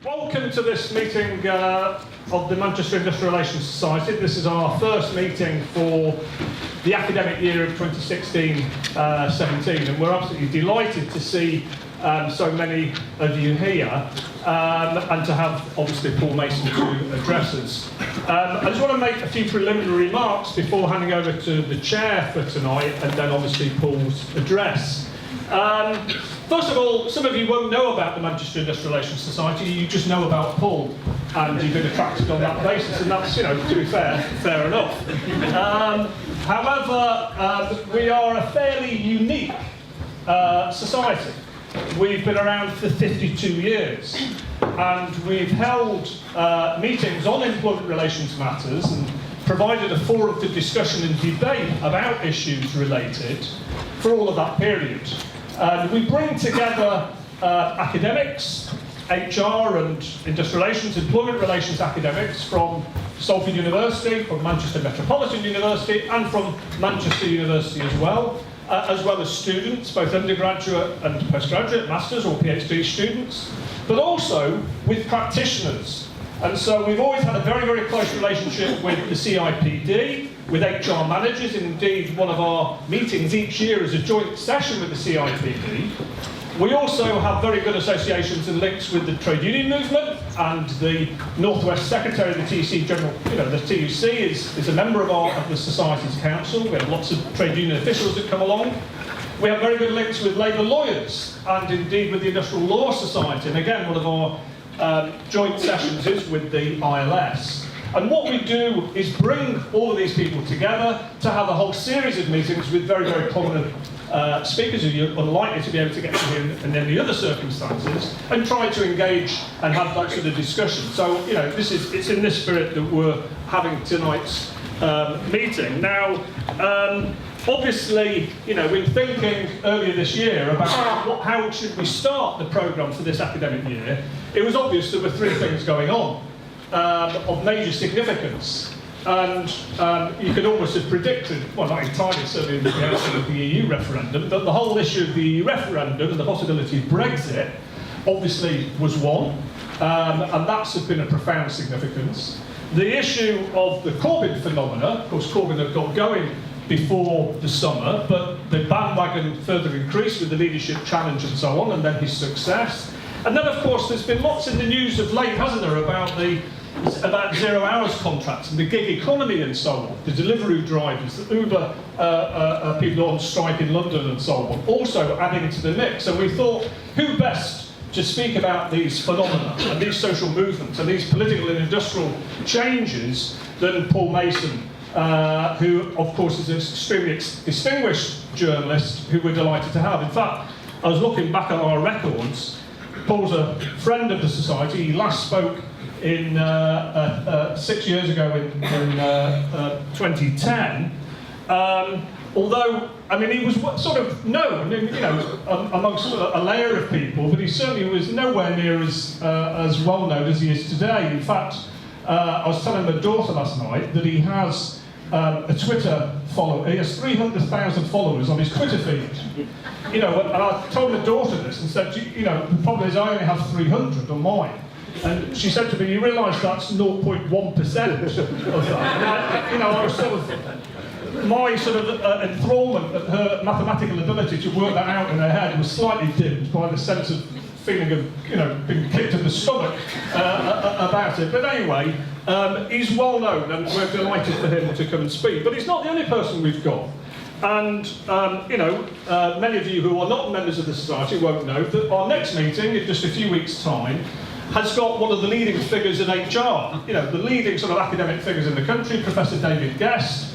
Welcome to this meeting of the Manchester Industrial Relations Society. This is our first meeting for the academic year of 2016-17, and we're absolutely delighted to see so many of you here, and to have obviously Paul Mason to address us. I just want to make a few preliminary remarks before handing over to the chair for tonight, and then obviously Paul's address. First of all, some of you won't know about the Manchester Industrial Relations Society, you just know about Paul, and you've been attracted on that basis, and that's, you know, to be fair enough. However, we are a fairly unique society. We've been around for 52 years, and we've held meetings on employment relations matters and provided a forum for discussion and debate about issues related for all of that period. We bring together academics, HR and industrial relations, employment relations academics from Salford University, from Manchester Metropolitan University, and from Manchester University as well as students, both undergraduate and postgraduate, masters or PhD students, but also with practitioners. And so we've always had a very, very close relationship with the CIPD, with HR managers. Indeed, one of our meetings each year is a joint session with the CIPD. We also have very good associations and links with the trade union movement, and the Northwest Secretary of the TUC General, the TUC is a member of the Society's Council. We have lots of trade union officials that come along. We have very good links with labour lawyers, and indeed with the Industrial Law Society. And again, one of our joint sessions is with the ILS. And what we do is bring all of these people together to have a whole series of meetings with very, very prominent speakers who you're unlikely to be able to get to hear in any other circumstances, and try to engage and have that sort of discussion. So, it's in this spirit that we're having tonight's meeting. Now, obviously, we're thinking earlier this year about how should we start the programme for this academic year. It was obvious there were three things going on of major significance, and you could almost have predicted, well, not entirely, certainly in the outcome of the EU referendum, but the whole issue of the EU referendum and the possibility of Brexit obviously was one, and that's been a profound significance. The issue of the Corbyn phenomena, of course Corbyn had got going before the summer, but the bandwagon further increased with the leadership challenge and so on, and then his success. And then, of course, there's been lots in the news of late, hasn't there, about 0 hours contracts and the gig economy and so on, the delivery drivers, the Uber people on strike in London and so on, also adding to the mix. So we thought, who best to speak about these phenomena and these social movements and these political and industrial changes than Paul Mason, who, of course, is an extremely distinguished journalist who we're delighted to have. In fact, I was looking back at our records. Paul's a friend of the Society. He last spoke in 6 years ago in 2010. Although, he was sort of known, amongst a layer of people, but he certainly was nowhere near as well known as he is today. In fact, I was telling my daughter last night that he has a Twitter follower. He has 300,000 followers on his Twitter feed. And I told my daughter this and said, the problem is I only have 300 on mine. And she said to me, you realise that's 0.1% of that. And I was my enthrallment at her mathematical ability to work that out in her head was slightly dimmed by the sense of feeling of, being kicked in the stomach about it. But anyway, he's well known, and we're delighted for him to come and speak. But he's not the only person we've got. And, many of you who are not members of the Society won't know that our next meeting, in just a few weeks' time, has got one of the leading figures in HR, the leading sort of academic figures in the country, Professor David Guest,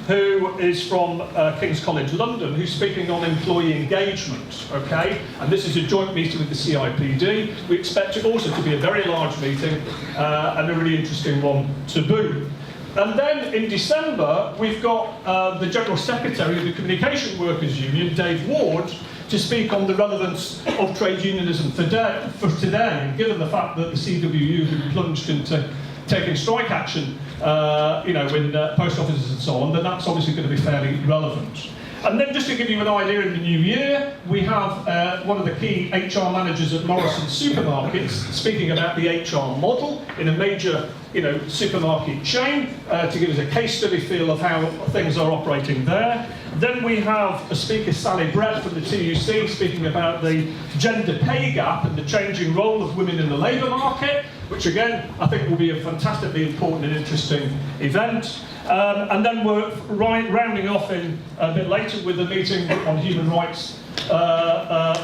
who is from King's College London, who's speaking on employee engagement, okay? And this is a joint meeting with the CIPD. We expect it also to be a very large meeting and a really interesting one to boot. And then in December, we've got the General Secretary of the Communication Workers Union, Dave Ward, to speak on the relevance of trade unionism for today. And given the fact that the CWU have plunged into taking strike action, in post offices and so on, then that's obviously going to be fairly relevant. And then just to give you an idea, in the new year, we have one of the key HR managers at Morrison's supermarkets speaking about the HR model in a major supermarket chain to give us a case study feel of how things are operating there. Then we have a speaker, Sally Brett from the TUC, speaking about the gender pay gap and the changing role of women in the labour market, which again, I think will be a fantastically important and interesting event. And then we're rounding off in a bit later with a meeting on human rights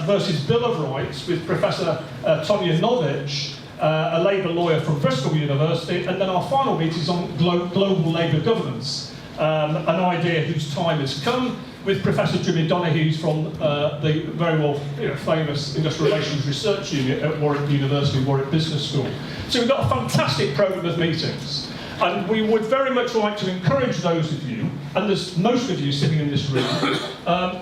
versus Bill of Rights with Professor Tonya Novich, a Labour lawyer from Bristol University, and then our final meeting is on global labour governance, an idea whose time has come, with Professor Jimmy Donohue's from the very famous Industrial Relations Research Unit at Warwick University, Warwick Business School. So we've got a fantastic programme of meetings, and we would very much like to encourage those of you, and there's most of you sitting in this room,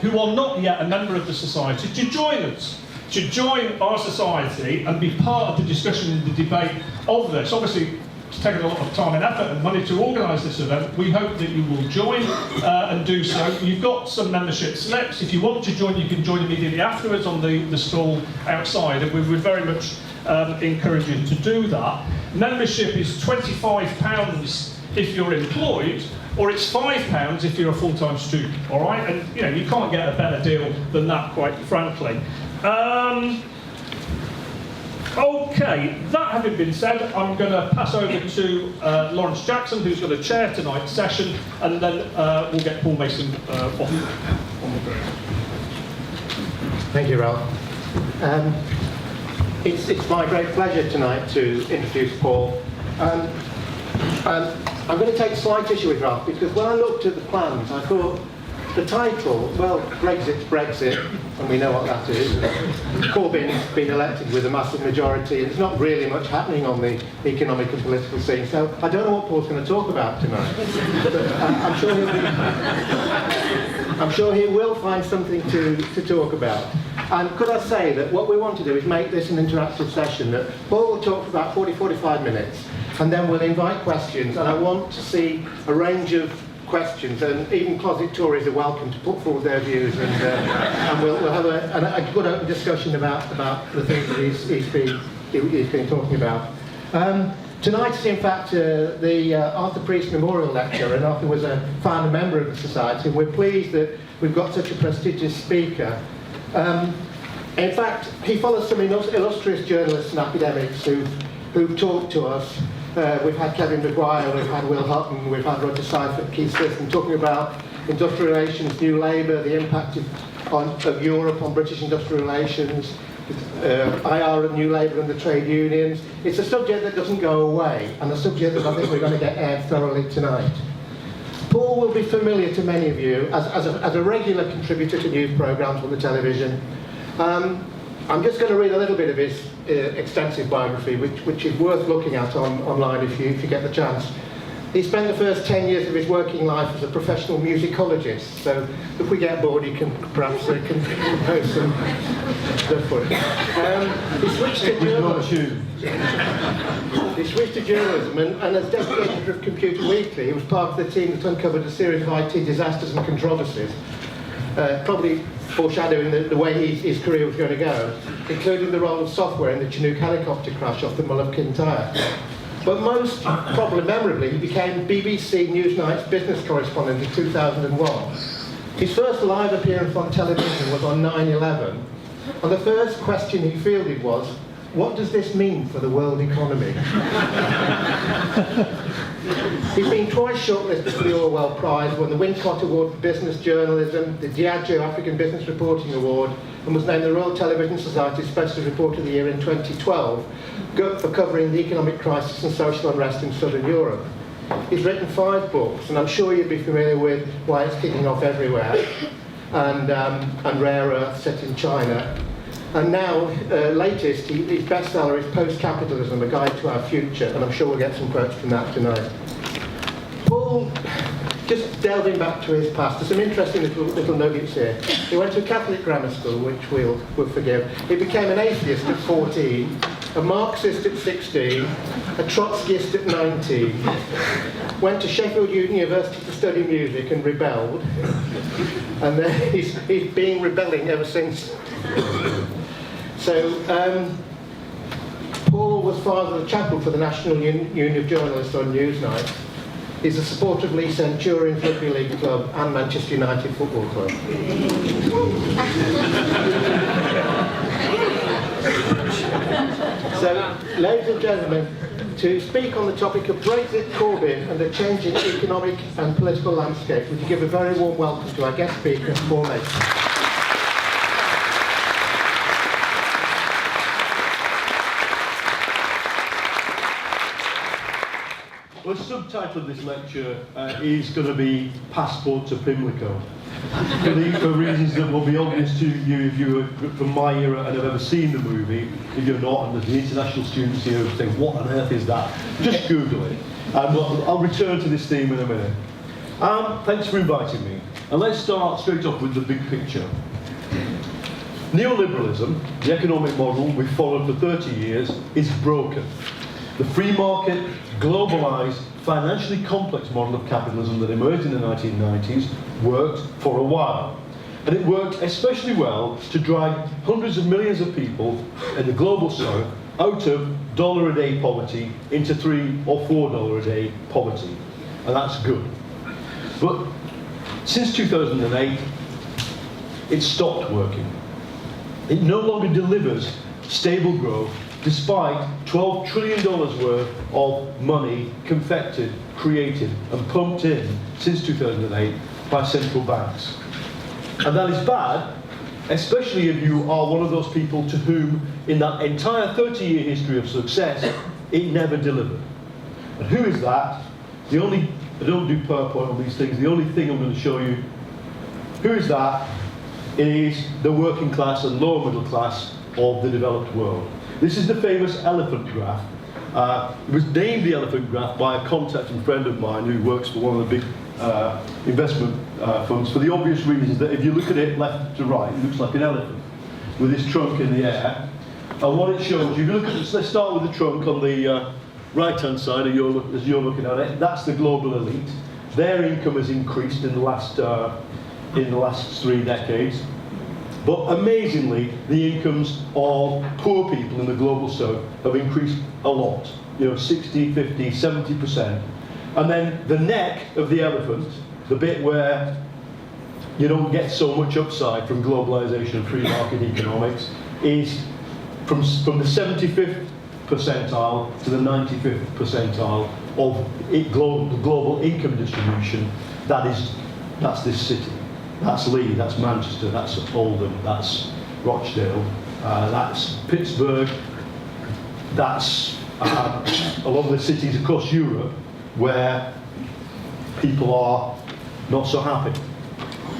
who are not yet a member of the Society, to join us. To join our society and be part of the discussion and the debate of this. Obviously, it's taken a lot of time and effort and money to organise this event. We hope that you will join and do so. You've got some membership slips. If you want to join, you can join immediately afterwards on the stall outside, and we would very much encourage you to do that. Membership is £25 if you're employed, or it's £5 if you're a full-time student, all right? And you can't get a better deal than that, quite frankly. Okay, that having been said, I'm going to pass over to Lawrence Jackson, who's going to chair tonight's session, and then we'll get Paul Mason off on the ground. Thank you, Ralph. It's my great pleasure tonight to introduce Paul. I'm going to take slight issue with Ralph, because when I looked at the plans, I thought the title, well, Brexit's Brexit, and we know what that is. Corbyn's been elected with a massive majority, and there's not really much happening on the economic and political scene, so I don't know what Paul's going to talk about tonight. But I'm sure he will find something to talk about. And could I say that what we want to do is make this an interactive session, that Paul will talk for about 40-45 minutes, and then we'll invite questions, and I want to see a range of questions, and even closet Tories are welcome to put forward their views, and we'll have a good open discussion about the things that he's been talking about. Tonight is in fact the Arthur Priest Memorial Lecture, and Arthur was a founder member of the Society, and we're pleased that we've got such a prestigious speaker. In fact, he follows some illustrious journalists and academics who've talked to us. We've had Kevin Maguire, we've had Will Hutton, we've had Roger Seifert, Keith Sisson, talking about industrial relations, new labour, the impact of Europe on British industrial relations, IR and new labour and the trade unions. It's a subject that doesn't go away, and a subject that I think we're going to get aired thoroughly tonight. Paul will be familiar to many of you as a regular contributor to news programmes on the television. I'm just going to read a little bit of his extensive biography, which is worth looking at online if you get the chance. He spent the first 10 years of his working life as a professional musicologist, so if we get bored, he can perhaps post some stuff for it. He switched to journalism, and as deputy editor of Computer Weekly, he was part of the team that uncovered a series of IT disasters and controversies, probably foreshadowing the way his career was going to go, including the role of software in the Chinook helicopter crash off the Mull of Kintyre. But most probably memorably, he became BBC Newsnight's business correspondent in 2001. His first live appearance on television was on 9/11, and the first question he fielded was, "What does this mean for the world economy?" He's been twice shortlisted for the Orwell Prize, won the Wincott Award for Business Journalism, the Diageo African Business Reporting Award, and was named the Royal Television Society's Specialist Reporter of the Year in 2012 for covering the economic crisis and social unrest in Southern Europe. He's written 5 books, and I'm sure you'd be familiar with Why It's Kicking Off Everywhere, and Rare Earth, set in China. And now, latest, his bestseller is Postcapitalism, A Guide to Our Future, and I'm sure we'll get some quotes from that tonight. Paul, just delving back to his past, there's some interesting little nuggets here. He went to a Catholic grammar school, which we'll forgive. He became an atheist at 14, a Marxist at 16, a Trotskyist at 19, went to Sheffield University to study music and rebelled, and then he's been rebelling ever since. So Paul was father of the chapel for the National Union of Journalists on Newsnight. He's a supporter of Lee Centurions Rugby League Club and Manchester United Football Club. So, ladies and gentlemen, to speak on the topic of Brexit, Corbyn and the changing economic and political landscape, would you give a very warm welcome to our guest speaker, Paul Mason. Well, the subtitle of this lecture is going to be Passport to Pimlico. For reasons that will be obvious to you if you are from my era and have ever seen the movie. If you're not, and there's the international students here who think, what on earth is that? Just Google it. And I'll return to this theme in a minute. Thanks for inviting me. And let's start straight off with the big picture. Neoliberalism, the economic model we've followed for 30 years, is broken. The free market, globalised, financially complex model of capitalism that emerged in the 1990s worked for a while. And it worked especially well to drag hundreds of millions of people in the global south out of $1-a-day poverty into $3 or $4 a day poverty. And that's good. But since 2008, it stopped working. It no longer delivers stable growth despite $12 trillion worth of money confected, created and pumped in since 2008 by central banks. And that is bad, especially if you are one of those people to whom, in that entire 30-year history of success, it never delivered. And who is that? I don't do PowerPoint on these things, the only thing I'm going to show you, who is that? It is the working class and lower middle class of the developed world. This is the famous elephant graph. It was named the elephant graph by a contact and friend of mine who works for one of the big investment funds, for the obvious reasons that if you look at it left to right, it looks like an elephant with his trunk in the air. And what it shows, if you look at this, let's start with the trunk on the right-hand side as you're looking at it. That's the global elite. Their income has increased in the last 3 decades. But amazingly, the incomes of poor people in the global south have increased a lot. 60, 50, 70%. And then the neck of the elephant, the bit where you don't get so much upside from globalization and free market economics, is from the 75th percentile to the 95th percentile of global income distribution. That's this city. That's Leeds, that's Manchester, that's Oldham, that's Rochdale, that's Pittsburgh, that's a lot of the cities across Europe where people are not so happy.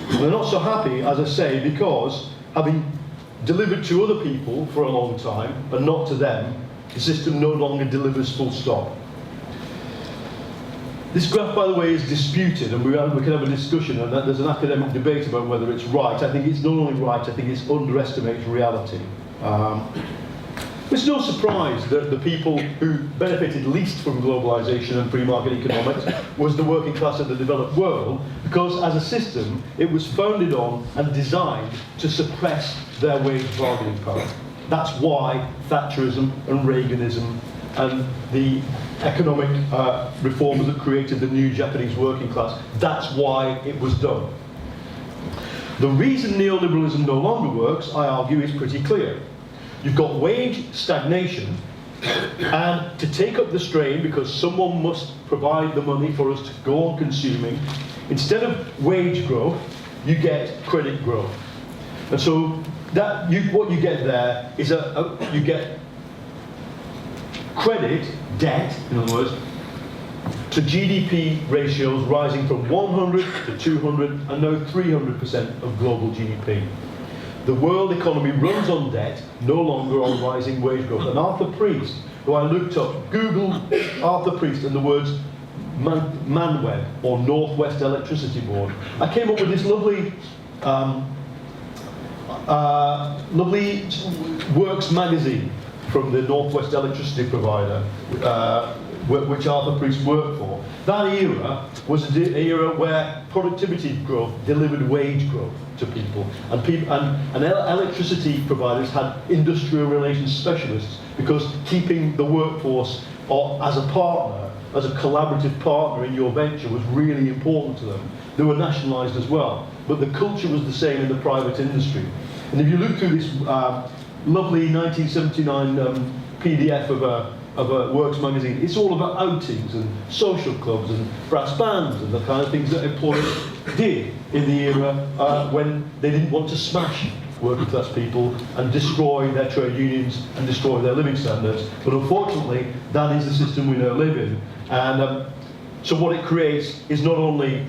And they're not so happy, as I say, because having delivered to other people for a long time and not to them, the system no longer delivers full stop. This graph, by the way, is disputed, and we can have a discussion, and there's an academic debate about whether it's right. I think it's not only right, I think it underestimates reality. It's no surprise that the people who benefited least from globalization and free market economics was the working class of the developed world, because as a system, it was founded on and designed to suppress their wage bargaining power. That's why Thatcherism and Reaganism and the economic reforms that created the new Japanese working class, that's why it was done. The reason neoliberalism no longer works, I argue, is pretty clear. You've got wage stagnation, and to take up the strain, because someone must provide the money for us to go on consuming, instead of wage growth, you get credit growth. And so what you get there is you get credit, debt, in other words, to GDP ratios rising from 100 to 200 and now 300% of global GDP. The world economy runs on debt, no longer on rising wage growth. And Arthur Priest, who I looked up, Googled Arthur Priest and the words ManWeb, or Northwest Electricity Board. I came up with this lovely Works magazine from the Northwest electricity provider, which Arthur Priest worked for. That era was an era where productivity growth delivered wage growth to people, and electricity providers had industrial relations specialists, because keeping the workforce as a partner, as a collaborative partner in your venture was really important to them. They were nationalised as well, but the culture was the same in the private industry. And if you look through this lovely 1979 PDF of a Works magazine, it's all about outings and social clubs and brass bands and the kind of things that employers did in the era when they didn't want to smash working class people and destroy their trade unions and destroy their living standards. But unfortunately, that is the system we now live in. And so what it creates is not only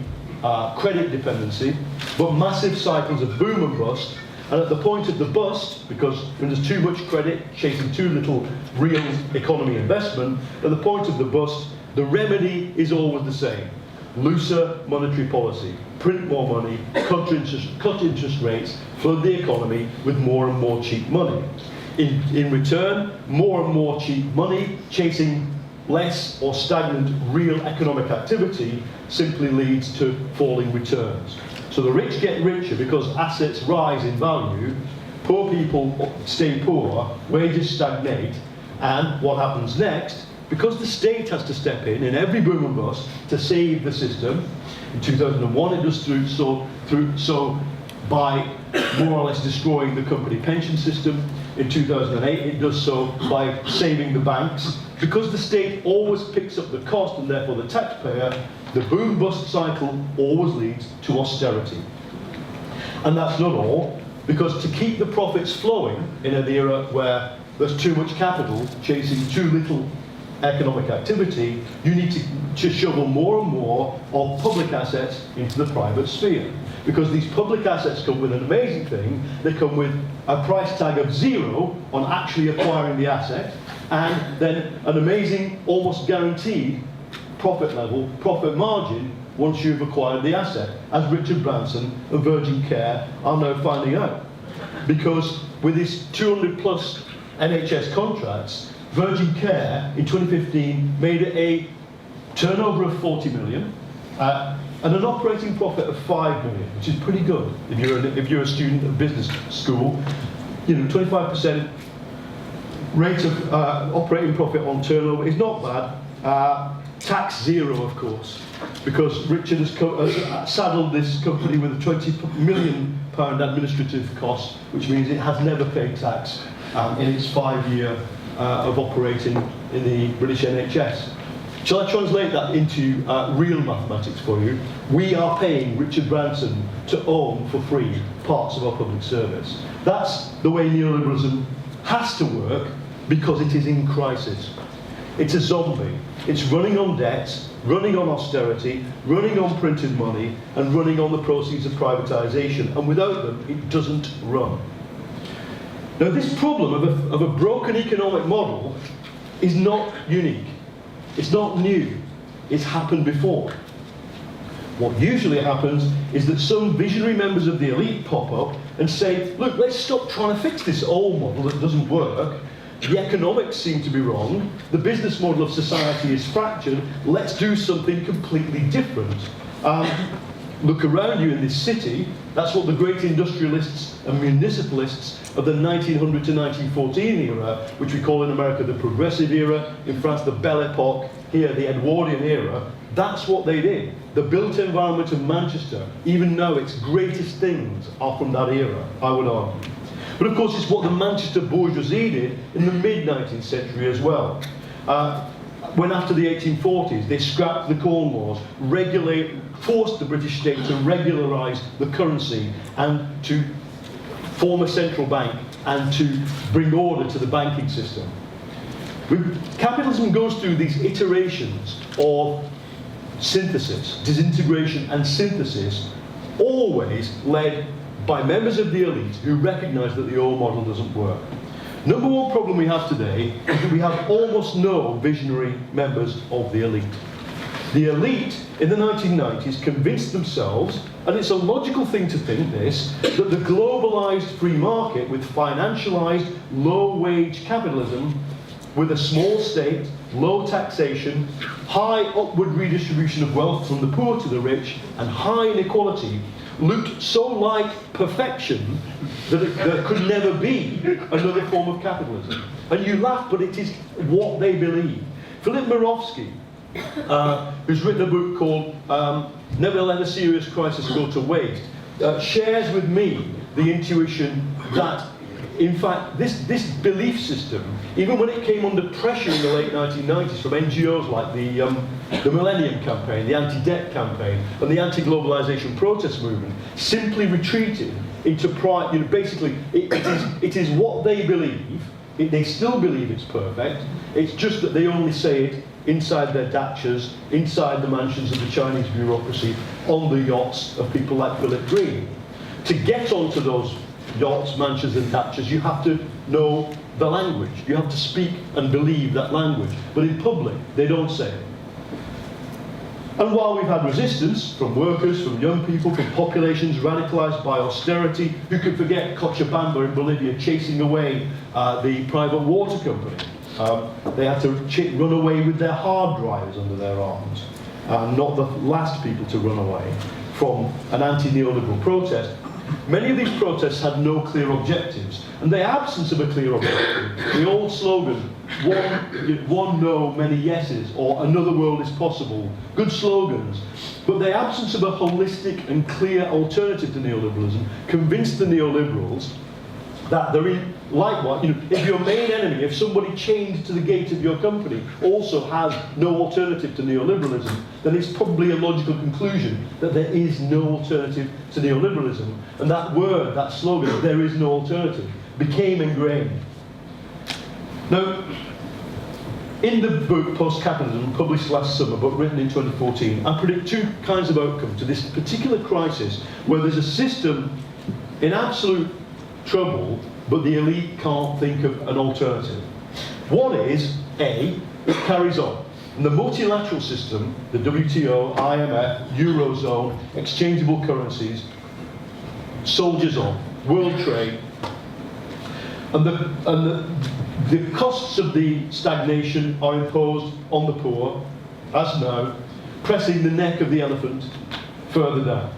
credit dependency, but massive cycles of boom and bust. And at the point of the bust, because when there's too much credit chasing too little real economy investment, at the point of the bust, the remedy is always the same. Looser monetary policy, print more money, cut interest rates, flood the economy with more and more cheap money. In return, more and more cheap money chasing less or stagnant real economic activity simply leads to falling returns. So the rich get richer because assets rise in value, poor people stay poor, wages stagnate, and what happens next? Because the state has to step in every boom and bust to save the system. In 2001 it does so by more or less destroying the company pension system. In 2008 it does so by saving the banks. Because the state always picks up the cost and therefore the taxpayer, the boom-bust cycle always leads to austerity. And that's not all, because to keep the profits flowing in an era where there's too much capital chasing too little economic activity, you need to shovel more and more of public assets into the private sphere. Because these public assets come with an amazing thing. They come with a price tag of 0 on actually acquiring the asset, and then an amazing, almost guaranteed profit level, profit margin once you've acquired the asset, as Richard Branson and Virgin Care are now finding out. Because with his 200 plus NHS contracts, Virgin Care in 2015 made a turnover of 40 million and an operating profit of 5 million, which is pretty good if you're a student at business school. 25% rate of operating profit on turnover is not bad. Tax 0, of course, because Richard has saddled this company with a £20 million administrative cost, which means it has never paid tax in its 5-year of operating in the British NHS. Shall I translate that into real mathematics for you? We are paying Richard Branson to own for free parts of our public service. That's the way neoliberalism has to work, because it is in crisis. It's a zombie. It's running on debts, running on austerity, running on printed money, and running on the proceeds of privatisation. And without them, it doesn't run. Now, this problem of a broken economic model is not unique. It's not new. It's happened before. What usually happens is that some visionary members of the elite pop up and say, look, let's stop trying to fix this old model that doesn't work. The economics seem to be wrong. The business model of society is fractured. Let's do something completely different. Look around you in this city. That's what the great industrialists and municipalists of the 1900 to 1914 era, which we call in America the Progressive era, in France the Belle Epoque, here the Edwardian era, that's what they did. The built environment of Manchester, even now its greatest things are from that era, I would argue. But of course it's what the Manchester bourgeoisie did in the mid-19th century as well. When after the 1840s they scrapped the Corn Laws, forced the British state to regularise the currency and to form a central bank and to bring order to the banking system. Capitalism goes through these iterations of synthesis, disintegration and synthesis, always led by members of the elite who recognise that the old model doesn't work. Number one problem we have today is that we have almost no visionary members of the elite. The elite in the 1990s convinced themselves, and it's a logical thing to think this, that the globalised free market with financialised, low-wage capitalism, with a small state, low taxation, high upward redistribution of wealth from the poor to the rich, and high inequality, looked so like perfection that there could never be another form of capitalism. And you laugh, but it is what they believe. Philip Mirofsky, who's written a book called Never Let a Serious Crisis Go to Waste, shares with me the intuition that, in fact, this belief system, even when it came under pressure in the late 1990s from NGOs like the Millennium Campaign, the Anti-Debt Campaign, and the Anti-Globalisation Protest Movement, simply retreated into pride. Basically, it is what they believe. They still believe it's perfect. It's just that they only say it inside their dachas, inside the mansions of the Chinese bureaucracy, on the yachts of people like Philip Green. To get onto those yachts, mansions and dachas, you have to know the language. You have to speak and believe that language. But in public, they don't say it. And while we've had resistance from workers, from young people, from populations radicalised by austerity, who could forget Cochabamba in Bolivia chasing away the private water company. They had to run away with their hard drives under their arms, not the last people to run away from an anti-neoliberal protest. Many of these protests had no clear objectives, and the absence of a clear objective, the old slogan, one no, many yeses, or another world is possible, good slogans, but the absence of a holistic and clear alternative to neoliberalism convinced the neoliberals that there is, likewise, if your main enemy, if somebody chained to the gate of your company also has no alternative to neoliberalism, then it's probably a logical conclusion that there is no alternative to neoliberalism. And that word, that slogan, there is no alternative, became ingrained. Now, in the book Postcapitalism, published last summer but written in 2014, I predict two kinds of outcomes to this particular crisis where there's a system in absolute trouble, but the elite can't think of an alternative. One is, A, it carries on. And the multilateral system, the WTO, IMF, Eurozone, exchangeable currencies, soldiers on, world trade, and the costs of the stagnation are imposed on the poor, as now, pressing the neck of the elephant further down.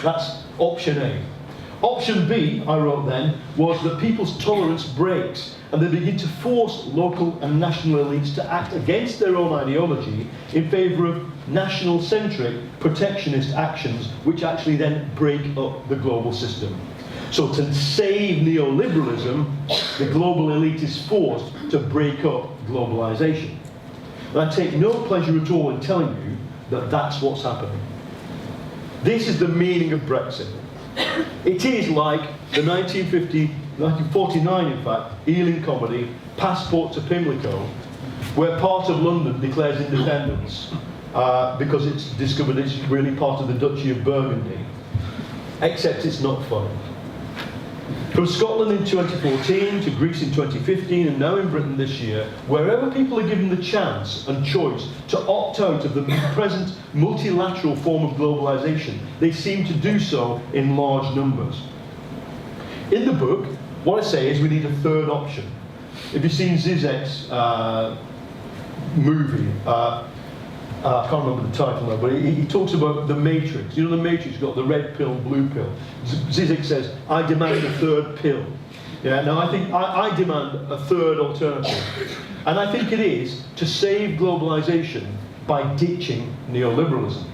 That's option A. Option B, I wrote then, was that people's tolerance breaks and they begin to force local and national elites to act against their own ideology in favour of national-centric protectionist actions which actually then break up the global system. So to save neoliberalism, the global elite is forced to break up globalisation. And I take no pleasure at all in telling you that that's what's happening. This is the meaning of Brexit. It is like the 1949, in fact, Ealing comedy, Passport to Pimlico, where part of London declares independence because it's discovered it's really part of the Duchy of Burgundy. Except it's not funny. From Scotland in 2014 to Greece in 2015 and now in Britain this year, wherever people are given the chance and choice to opt out of the present multilateral form of globalisation, they seem to do so in large numbers. In the book, what I say is we need a third option. If you've seen Zizek's movie, I can't remember the title now, but he talks about the Matrix. You know, the Matrix got the red pill, blue pill. Zizek says, I demand a third pill. Yeah, now I think I demand a third alternative. And I think it is to save globalisation by ditching neoliberalism.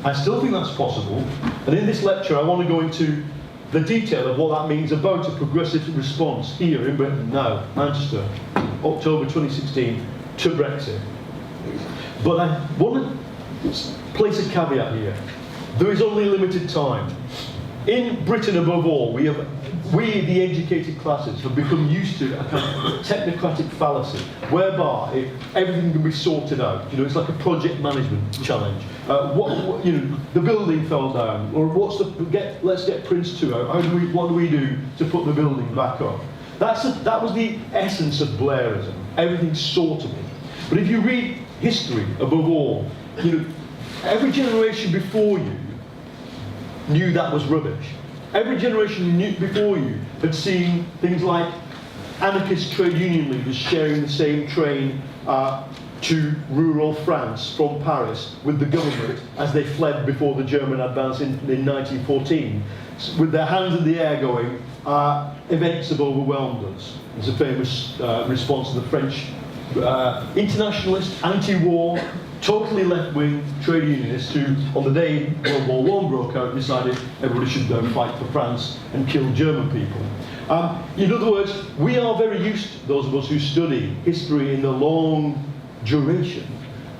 I still think that's possible. And in this lecture, I want to go into the detail of what that means about a progressive response here in Britain now, Manchester, October 2016, to Brexit. But I want to place a caveat here. There is only limited time. In Britain, above all, we, the educated classes, have become used to a kind of technocratic fallacy, whereby everything can be sorted out. You know, it's like a project management challenge. The building fell down, or let's get Prince 2 out. What do we do to put the building back up? That was the essence of Blairism. Everything's sortable. But if you read history, above all, every generation before you knew that was rubbish. Every generation before you had seen things like anarchist trade union leaders sharing the same train to rural France from Paris with the government as they fled before the German advance in 1914, with their hands in the air going, events have overwhelmed us. It's a famous response to the French internationalist, anti-war, totally left-wing trade unionists who, on the day World War I broke out, decided everybody should go and fight for France and kill German people. In other words, we are very used, those of us who study history in the long duration,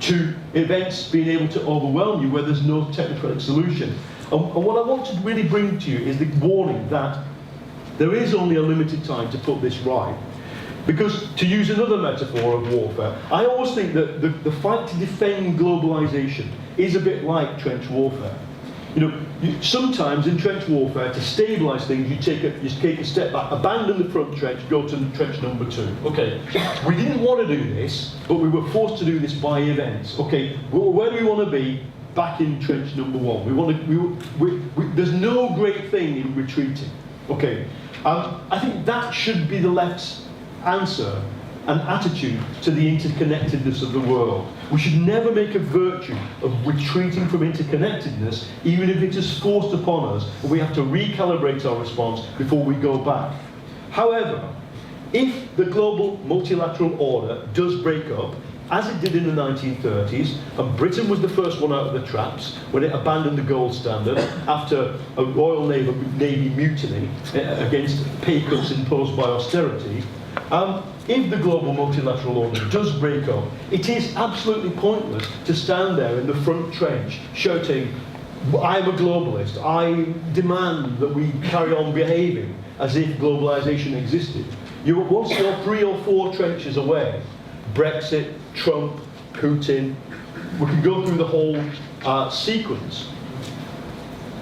to events being able to overwhelm you where there's no technocratic solution. And what I want to really bring to you is the warning that there is only a limited time to put this right. Because, to use another metaphor of warfare, I always think that the fight to defend globalization is a bit like trench warfare. Sometimes in trench warfare, to stabilize things, you take a step back, abandon the front trench, go to trench number 2. Okay, we didn't want to do this, but we were forced to do this by events. Okay, well, where do we want to be? Back in trench number 1. There's no great thing in retreating. Okay, I think that should be the left's answer and attitude to the interconnectedness of the world. We should never make a virtue of retreating from interconnectedness, even if it is forced upon us and we have to recalibrate our response before we go back. However, if the global multilateral order does break up, as it did in the 1930s, and Britain was the first one out of the traps when it abandoned the gold standard after a Royal Navy mutiny against pay cuts imposed by austerity, if the global multilateral order does break up, it is absolutely pointless to stand there in the front trench shouting, I'm a globalist, I demand that we carry on behaving as if globalization existed. Once you're 3 or 4 trenches away, Brexit, Trump, Putin, we can go through the whole sequence.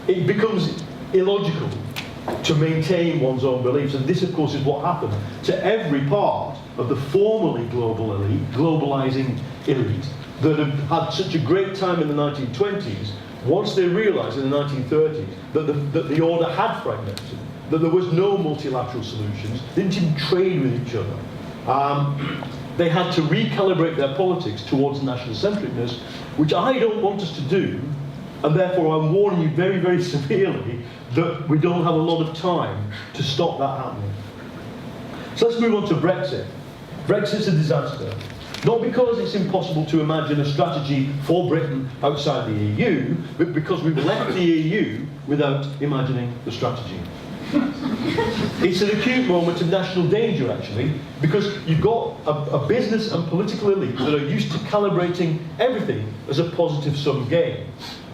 It becomes illogical to maintain one's own beliefs, and this of course is what happened to every part of the formerly global elite, globalizing elite, that had such a great time in the 1920s, once they realized in the 1930s that the order had fragmented, that there was no multilateral solutions, they didn't even trade with each other. They had to recalibrate their politics towards national-centricness, which I don't want us to do, and therefore I'm warning you very, very severely that we don't have a lot of time to stop that happening. So let's move on to Brexit. Brexit's a disaster. Not because it's impossible to imagine a strategy for Britain outside the EU, but because we've left the EU without imagining the strategy. It's an acute moment of national danger, actually, because you've got a business and political elite that are used to calibrating everything as a positive-sum game.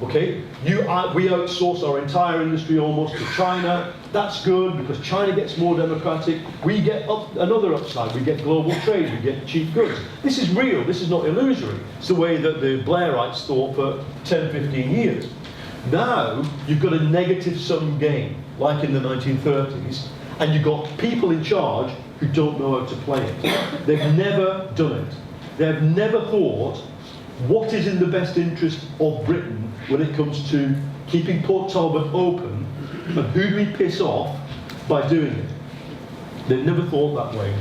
Okay, we outsource our entire industry almost to China. That's good because China gets more democratic. We get another upside. We get global trade. We get cheap goods. This is real. This is not illusory. It's the way that the Blairites thought for 10, 15 years. Now you've got a negative-sum game, like in the 1930s, and you've got people in charge who don't know how to play it. They've never done it. They've never thought, what is in the best interest of Britain when it comes to keeping Port Talbot open, and who do we piss off by doing it? They've never thought that way.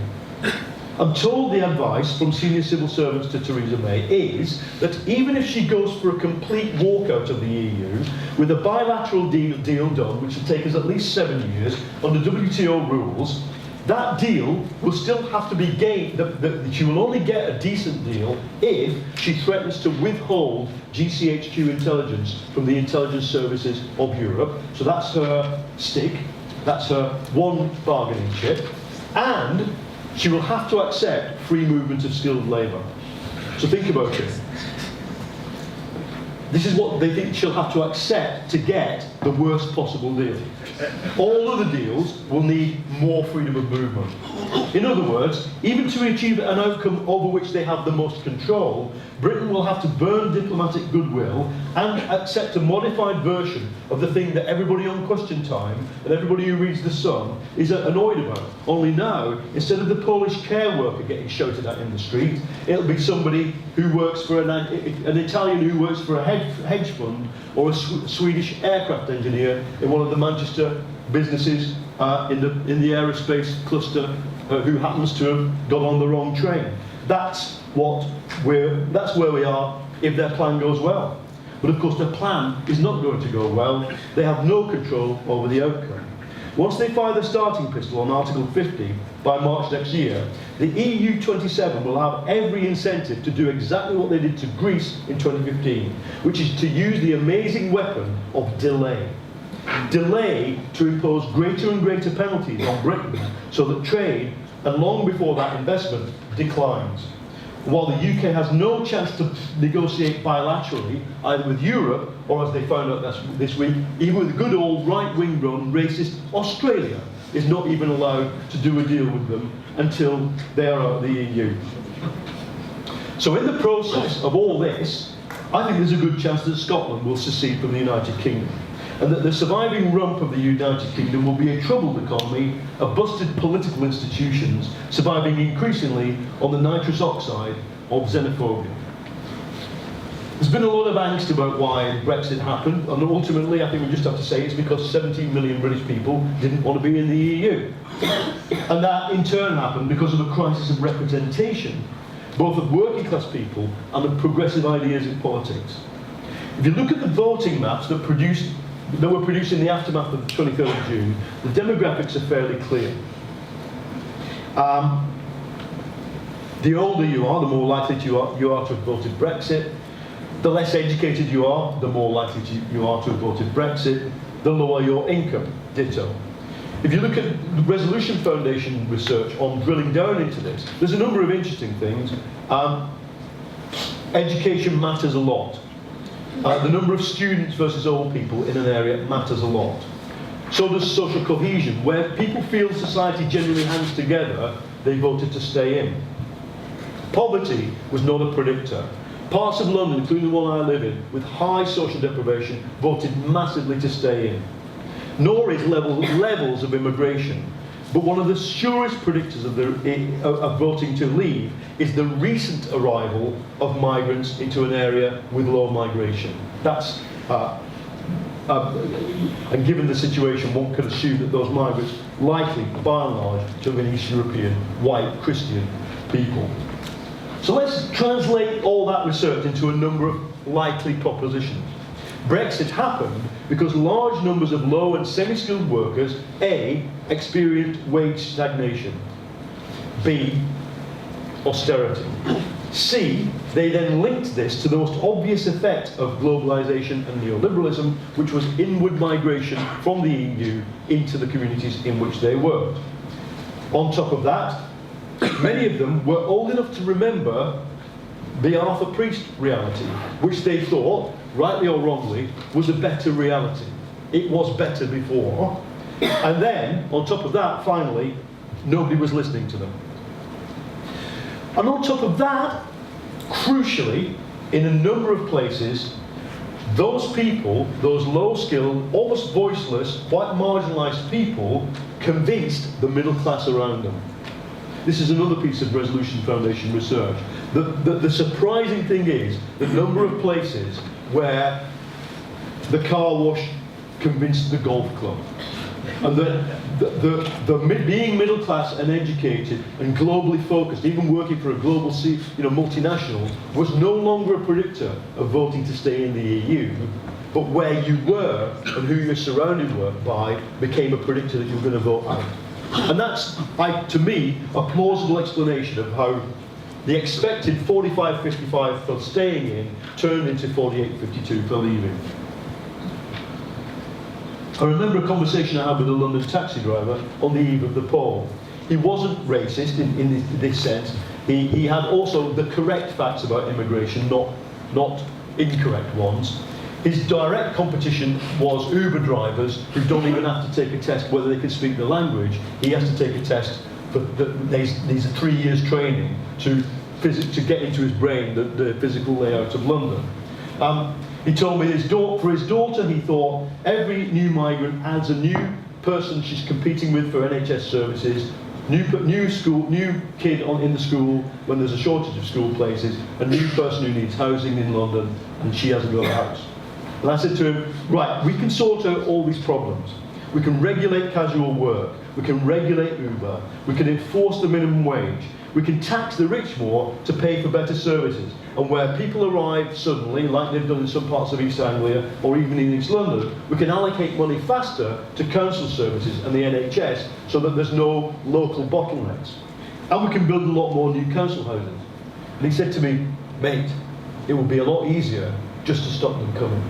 I'm told the advice from senior civil servants to Theresa May is that even if she goes for a complete walkout of the EU, with a bilateral deal done, which will take us at least 7 years, under WTO rules, that deal will still have to be gained. She will only get a decent deal if she threatens to withhold GCHQ intelligence from the intelligence services of Europe. So that's her stick, that's her one bargaining chip, and she will have to accept free movement of skilled labour. So think about it. This is what they think she'll have to accept to get the worst possible deal. All other deals will need more freedom of movement. In other words, even to achieve an outcome over which they have the most control, Britain will have to burn diplomatic goodwill and accept a modified version of the thing that everybody on Question Time and everybody who reads The Sun is annoyed about. Only now, instead of the Polish care worker getting shouted at in the street, it'll be somebody who works for an Italian who works for a hedge fund, or a Swedish aircraft engineer in one of the Manchester businesses in the aerospace cluster who happens to have got on the wrong train. That's where we are if their plan goes well. But of course their plan is not going to go well. They have no control over the outcome. Once they fire the starting pistol on Article 50 by March next year, the EU 27 will have every incentive to do exactly what they did to Greece in 2015, which is to use the amazing weapon of delay. Delay to impose greater and greater penalties on Britain so that trade, and long before that investment, declines. While the UK has no chance to negotiate bilaterally, either with Europe or, as they found out this week, even with good old right-wing run racist Australia is not even allowed to do a deal with them until they are out of the EU. So in the process of all this, I think there's a good chance that Scotland will secede from the United Kingdom, and that the surviving rump of the United Kingdom will be a troubled economy, a busted political institutions, surviving increasingly on the nitrous oxide of xenophobia. There's been a lot of angst about why Brexit happened, and ultimately I think we just have to say it's because 17 million British people didn't want to be in the EU. And that in turn happened because of a crisis of representation, both of working class people and of progressive ideas in politics. If you look at the voting maps that were produced in the aftermath of the 23rd of June, the demographics are fairly clear. The older you are, the more likely you are to have voted Brexit. The less educated you are, the more likely you are to have voted Brexit. The lower your income, ditto. If you look at the Resolution Foundation research on drilling down into this, there's a number of interesting things. Education matters a lot. The number of students versus old people in an area matters a lot. So does social cohesion. Where people feel society generally hangs together, they voted to stay in. Poverty was not a predictor. Parts of London, including the one I live in, with high social deprivation, voted massively to stay in. Nor is levels of immigration. But one of the surest predictors of voting to leave is the recent arrival of migrants into an area with low migration. That's, and given the situation, one could assume that those migrants likely, by and large, to have been East European, white, Christian people. So let's translate all that research into a number of likely propositions. Brexit happened because large numbers of low and semi-skilled workers, A, experienced wage stagnation, B, austerity. C, they then linked this to the most obvious effect of globalisation and neoliberalism, which was inward migration from the EU into the communities in which they worked. On top of that, many of them were old enough to remember the Arthur Priest reality, which they thought, rightly or wrongly, was a better reality. It was better before. And then, on top of that, finally, nobody was listening to them. And on top of that, crucially, in a number of places, those people, those low-skilled, almost voiceless, quite marginalised people, convinced the middle class around them. This is another piece of Resolution Foundation research. The surprising thing is the number of places where the car wash convinced the golf club. And being middle class and educated and globally focused, even working for a global multinational, was no longer a predictor of voting to stay in the EU, but where you were and who you're surrounded by became a predictor that you were going to vote out. And that's, to me, a plausible explanation of how the expected 45-55 for staying in turned into 48-52 for leaving. I remember a conversation I had with a London taxi driver on the eve of the poll. He wasn't racist in this sense. He had also the correct facts about immigration, not incorrect ones. His direct competition was Uber drivers who don't even have to take a test whether they can speak the language. He has to take a test these 3 years training to get into his brain the physical layout of London. He told me for his daughter, he thought every new migrant adds a new person she's competing with for NHS services, new kid in the school when there's a shortage of school places, a new person who needs housing in London, and she hasn't got a house. And I said to him, right, we can sort out all these problems. We can regulate casual work, we can regulate Uber, we can enforce the minimum wage, we can tax the rich more to pay for better services. And where people arrive suddenly, like they've done in some parts of East Anglia or even in East London, we can allocate money faster to council services and the NHS so that there's no local bottlenecks. And we can build a lot more new council houses. And he said to me, mate, it will be a lot easier just to stop them coming.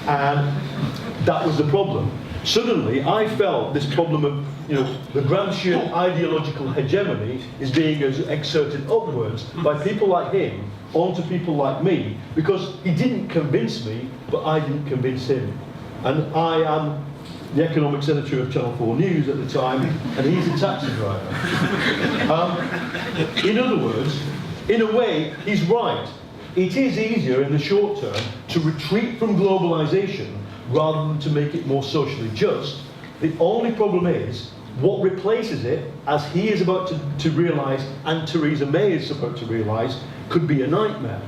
And that was the problem. Suddenly, I felt this problem of, the Gramscian ideological hegemony is being exerted upwards by people like him onto people like me, because he didn't convince me, but I didn't convince him. And I am the economics editor of Channel 4 News at the time, and he's a taxi driver. In other words, in a way, he's right. It is easier in the short term to retreat from globalisation rather than to make it more socially just. The only problem is, what replaces it, as he is about to realise, and Theresa May is about to realise, could be a nightmare.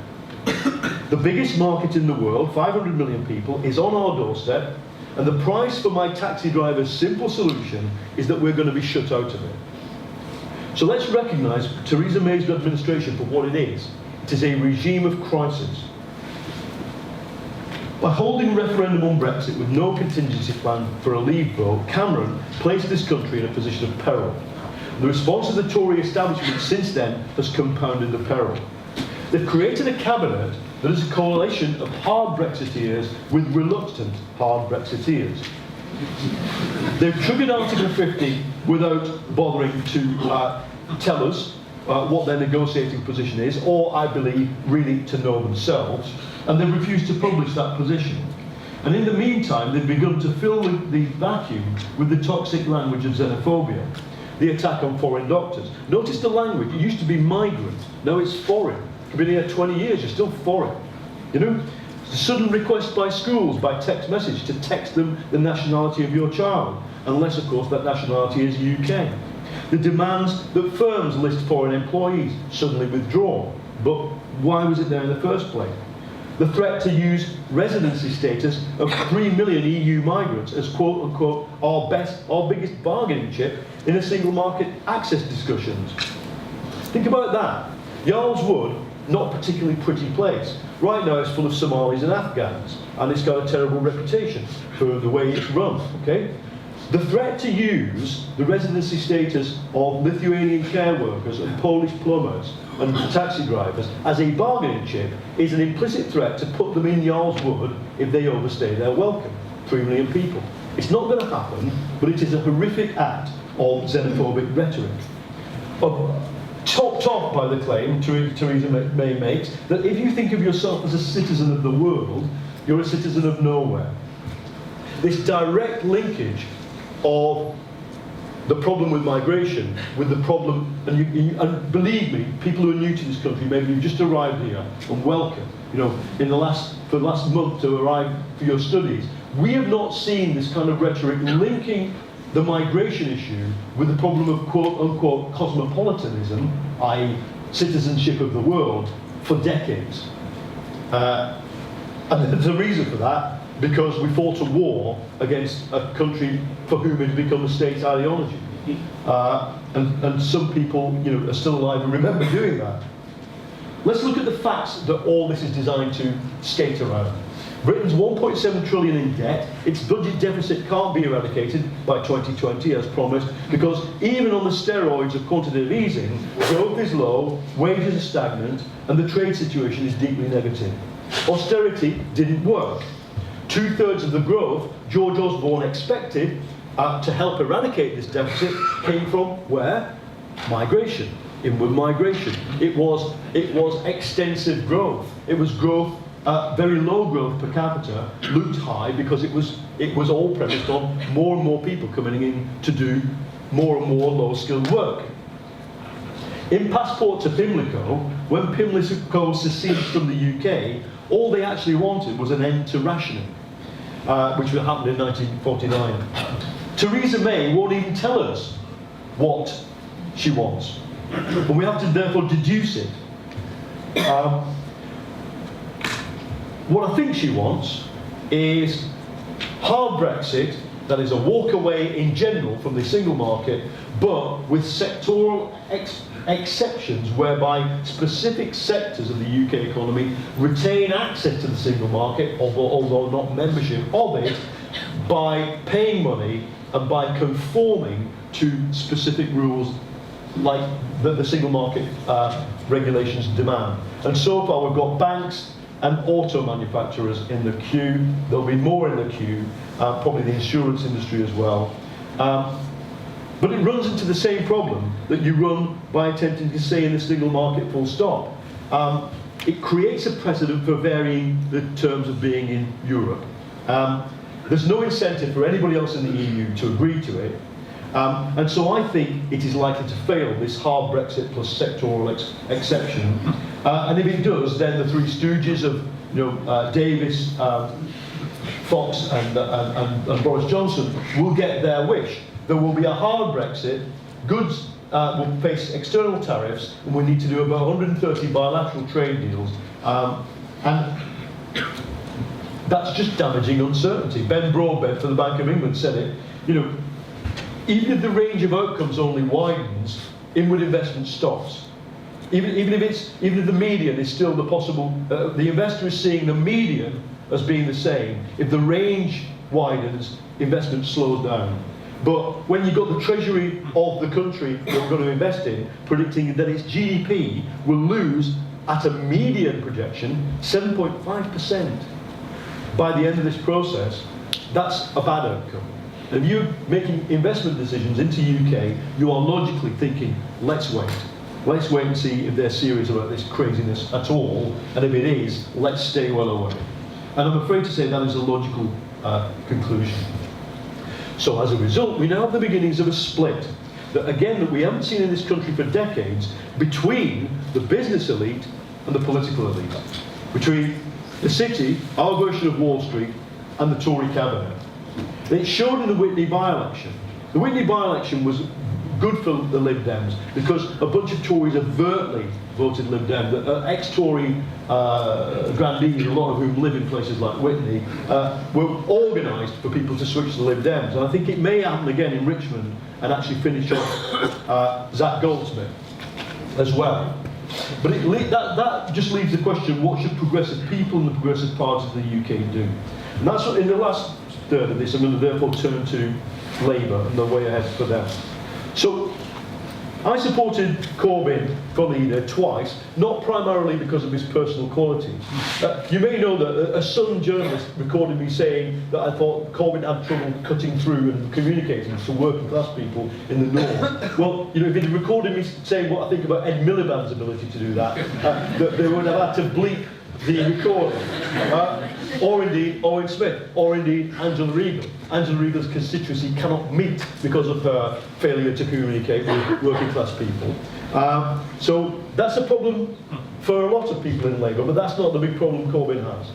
The biggest market in the world, 500 million people, is on our doorstep, and the price for my taxi driver's simple solution is that we're going to be shut out of it. So let's recognise Theresa May's administration for what it is. It is a regime of crisis. By holding a referendum on Brexit with no contingency plan for a leave vote, Cameron placed this country in a position of peril. The response of the Tory establishment since then has compounded the peril. They've created a cabinet that is a coalition of hard Brexiteers with reluctant hard Brexiteers. They've triggered Article 50 without bothering to tell us what their negotiating position is, or, I believe, really to know themselves, and they've refused to publish that position. And in the meantime, they've begun to fill the vacuum with the toxic language of xenophobia, the attack on foreign doctors. Notice the language. It used to be migrant, now it's foreign. You've been here 20 years, you're still foreign. The sudden request by schools, by text message, to text them the nationality of your child, unless, of course, that nationality is UK. The demands that firms list foreign employees, suddenly withdrawn. But why was it there in the first place? The threat to use residency status of 3 million EU migrants as quote-unquote our biggest bargaining chip in a single market access discussions. Think about that. Yarl's Wood, not a particularly pretty place. Right now it's full of Somalis and Afghans, and it's got a terrible reputation for the way it's run, okay? The threat to use the residency status of Lithuanian care workers and Polish plumbers and taxi drivers as a bargaining chip is an implicit threat to put them in Yarl's Wood if they overstay their welcome. 3 million people. It's not going to happen, but it is a horrific act of xenophobic rhetoric. Topped off by the claim Theresa May makes that if you think of yourself as a citizen of the world, you're a citizen of nowhere. This direct linkage of the problem with migration, with the problem, and believe me, people who are new to this country, maybe you've just arrived here, and welcome, for the last month to arrive for your studies, we have not seen this kind of rhetoric linking the migration issue with the problem of quote-unquote cosmopolitanism, i.e. citizenship of the world, for decades. And there's a reason for that, because we fought a war against a country for whom it had become a state ideology. And some people are still alive and remember doing that. Let's look at the facts that all this is designed to skate around. Britain's 1.7 trillion in debt, its budget deficit can't be eradicated by 2020 as promised, because even on the steroids of quantitative easing, growth is low, wages are stagnant, and the trade situation is deeply negative. Austerity didn't work. 2/3 of the growth George Osborne expected to help eradicate this deficit came from where? Migration, inward migration. It was extensive growth. It was growth, very low growth per capita, looked high because it was all premised on more and more people coming in to do more and more low-skilled work. In Passport to Pimlico, when Pimlico seceded from the UK, all they actually wanted was an end to rationing, which happened in 1949. Theresa May won't even tell us what she wants, and we have to therefore deduce it. What I think she wants is hard Brexit, that is a walk away in general from the single market, but with sectoral exceptions whereby specific sectors of the UK economy retain access to the single market, although not membership of it, by paying money and by conforming to specific rules like the single market regulations demand. And so far we've got banks and auto manufacturers in the queue. There'll be more in the queue, probably the insurance industry as well. But it runs into the same problem that you run by attempting to stay in the single market full stop. It creates a precedent for varying the terms of being in Europe. There's no incentive for anybody else in the EU to agree to it. And so I think it is likely to fail, this hard Brexit plus sectoral exception. And if it does, then the three stooges of Davis, Fox and Boris Johnson will get their wish. There will be a hard Brexit, goods will face external tariffs, and we need to do about 130 bilateral trade deals. And that's just damaging uncertainty. Ben Broadbent for the Bank of England said it, even if the range of outcomes only widens, inward investment stops. Even if the median is still the possible, the investor is seeing the median as being the same. If the range widens, investment slows down. But when you've got the treasury of the country that we're going to invest in, predicting that its GDP will lose, at a median projection, 7.5% by the end of this process, that's a bad outcome. And if you're making investment decisions into UK, you are logically thinking, let's wait. Let's wait and see if they're serious about this craziness at all, and if it is, let's stay well away. And I'm afraid to say that is a logical conclusion. So as a result, we now have the beginnings of a split that we haven't seen in this country for decades, between the business elite and the political elite, between the city, our version of Wall Street, and the Tory cabinet. And it showed in the Whitney by-election. The Whitney by-election was good for the Lib Dems because a bunch of Tories overtly voted Lib Dem. Ex-Tory grandees, a lot of whom live in places like Whitney, were organised for people to switch to Lib Dems. And I think it may happen again in Richmond and actually finish off Zach Goldsmith as well. But that just leaves the question, what should progressive people and the progressive parties of the UK do? And that's what, in the last third of this, I'm going to therefore turn to Labour and the way ahead for them. So, I supported Corbyn for leader twice, not primarily because of his personal qualities. You may know that a Sun journalist recorded me saying that I thought Corbyn had trouble cutting through and communicating to working class people in the north. Well, if he'd recorded me saying what I think about Ed Miliband's ability to do that, that they would have had to bleep the recording. Or indeed Owen Smith, or indeed Angela Regal. Angela Regal's constituency cannot meet because of her failure to communicate with working class people. So that's a problem for a lot of people in Labour, but that's not the big problem Corbyn has.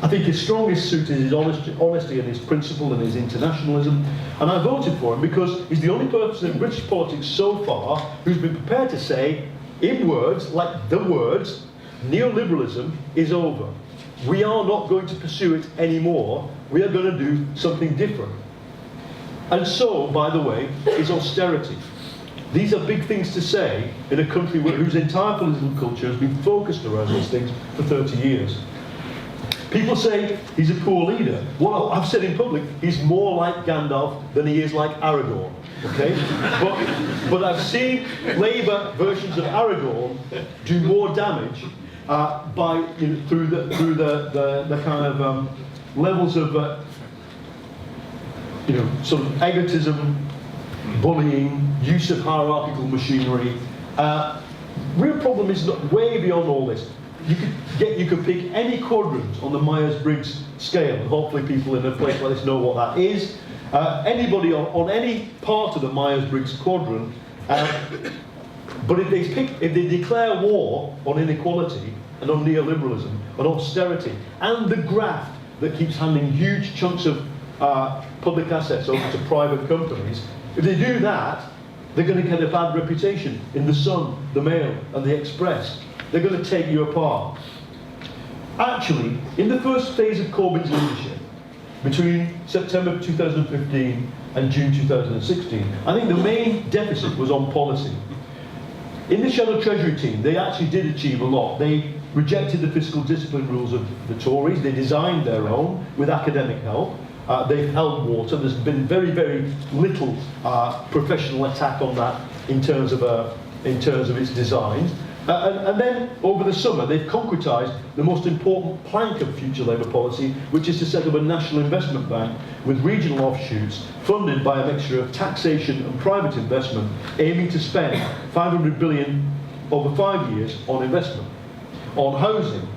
I think his strongest suit is his honesty and his principle and his internationalism, and I voted for him because he's the only person in British politics so far who's been prepared to say, in words, like the words, neoliberalism is over. We are not going to pursue it anymore. We are going to do something different. And so, by the way, is austerity. These are big things to say in a country whose entire political culture has been focused around these things for 30 years. People say he's a poor leader. Well, I've said in public, he's more like Gandalf than he is like Aragorn. Okay? But I've seen Labour versions of Aragorn do more damage through the kind of levels of sort of egotism, bullying, use of hierarchical machinery. Real problem is not way beyond all this. You could pick any quadrant on the Myers-Briggs scale, and hopefully people in a place like this know what that is. Anybody on any part of the Myers-Briggs quadrant, but if they declare war on inequality and on neoliberalism, on austerity, and the graft that keeps handing huge chunks of public assets over to private companies, if they do that, they're going to get a bad reputation in the Sun, the Mail, and the Express. They're going to take you apart. Actually, in the first phase of Corbyn's leadership, between September 2015 and June 2016, I think the main deficit was on policy. In the Shadow Treasury team, they actually did achieve a lot. They rejected the fiscal discipline rules of the Tories. They designed their own with academic help. They've held water. There's been very, very little professional attack on that in terms of its designs. And then over the summer, they've concretised the most important plank of future Labour policy, which is to set up a national investment bank with regional offshoots funded by a mixture of taxation and private investment, aiming to spend 500 billion over 5 years on investment. On housing,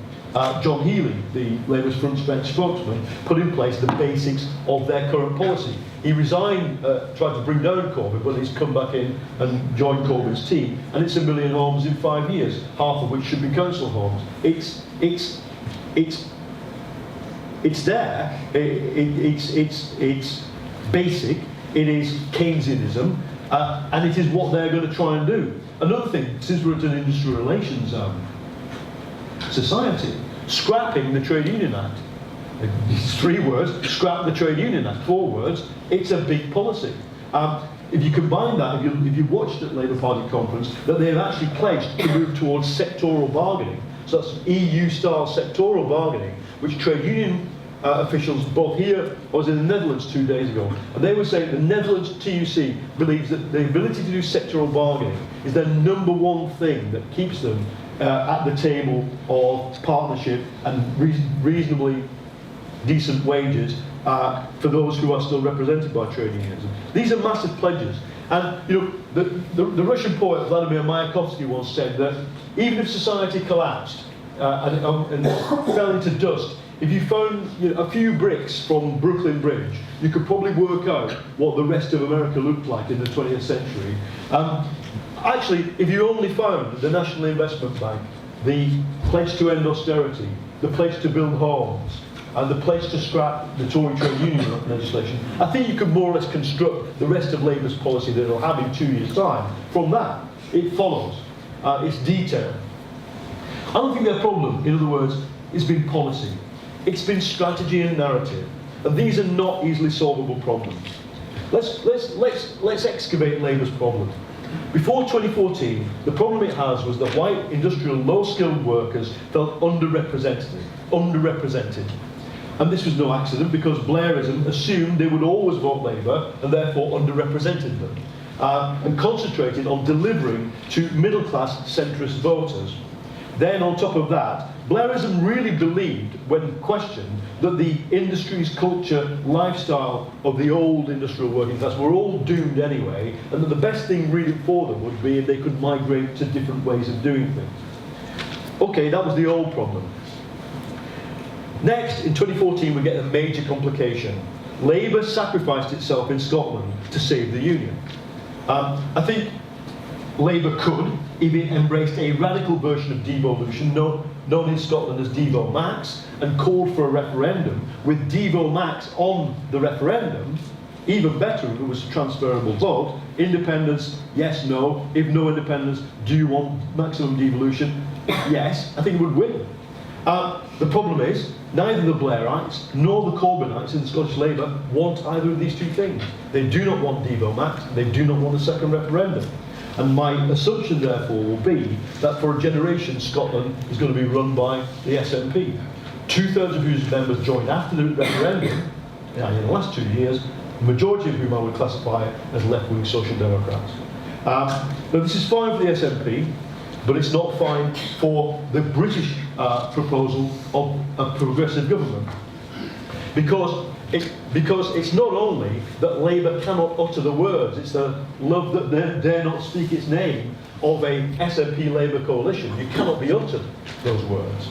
John Healey, the Labour's front-bench spokesman, put in place the basics of their current policy. He resigned, tried to bring down Corbyn, but he's come back in and joined Corbyn's team, and it's 1 million homes in 5 years, half of which should be council homes. It's there. It's basic. It is Keynesianism, and it is what they're going to try and do. Another thing, since we're at an industrial relations society, scrapping the Trade Union Act. These 3 words, scrap the Trade Union Act. 4 words, it's a big policy. If you combine that, if you watched at Labour Party conference, that they've actually pledged to move towards sectoral bargaining. So that's EU-style sectoral bargaining, which trade union officials, both here, I was in the Netherlands 2 days ago, and they were saying the Netherlands TUC believes that the ability to do sectoral bargaining is their #1 thing that keeps them at the table of partnership and reasonably decent wages for those who are still represented by trade unionism. These are massive pledges. And the Russian poet Vladimir Mayakovsky once said that even if society collapsed and fell into dust, if you found a few bricks from Brooklyn Bridge, you could probably work out what the rest of America looked like in the 20th century. Actually, if you only found the National Investment Bank, the pledge to end austerity, the pledge to build homes, and the pledge to scrap the Tory trade union legislation, I think you could more or less construct the rest of Labour's policy that it'll have in 2 years' time. From that, it follows. It's detailed. I don't think their problem, in other words, has been policy. It's been strategy and narrative. And these are not easily solvable problems. Let's excavate Labour's problem. Before 2014, the problem it has was that white industrial low-skilled workers felt underrepresented. And this was no accident, because Blairism assumed they would always vote Labour and therefore underrepresented them, and concentrated on delivering to middle-class centrist voters. Then on top of that, Blairism really believed, when questioned, that the industry's culture, lifestyle of the old industrial working class were all doomed anyway, and that the best thing really for them would be if they could migrate to different ways of doing things. Okay, that was the old problem. Next, in 2014, we get a major complication. Labour sacrificed itself in Scotland to save the Union. I think Labour could, if it embraced a radical version of devolution, known in Scotland as Devo Max, and called for a referendum, with Devo Max on the referendum. Even better if it was a transferable vote. Independence, yes, no. If no independence, do you want maximum devolution? Yes, I think it would win. The problem is, neither the Blairites nor the Corbynites in Scottish Labour want either of these two things. They do not want Devo Max, they do not want a second referendum. And my assumption, therefore, will be that for a generation, Scotland is going to be run by the SNP. 2/3 of whose members joined after the referendum, in the last 2 years, the majority of whom I would classify as left-wing social democrats. Now, this is fine for the SNP, but it's not fine for the British proposal of a progressive government. Because it's not only that Labour cannot utter the words, it's the love that they dare not speak its name of a SNP-Labour coalition. You cannot be uttered those words.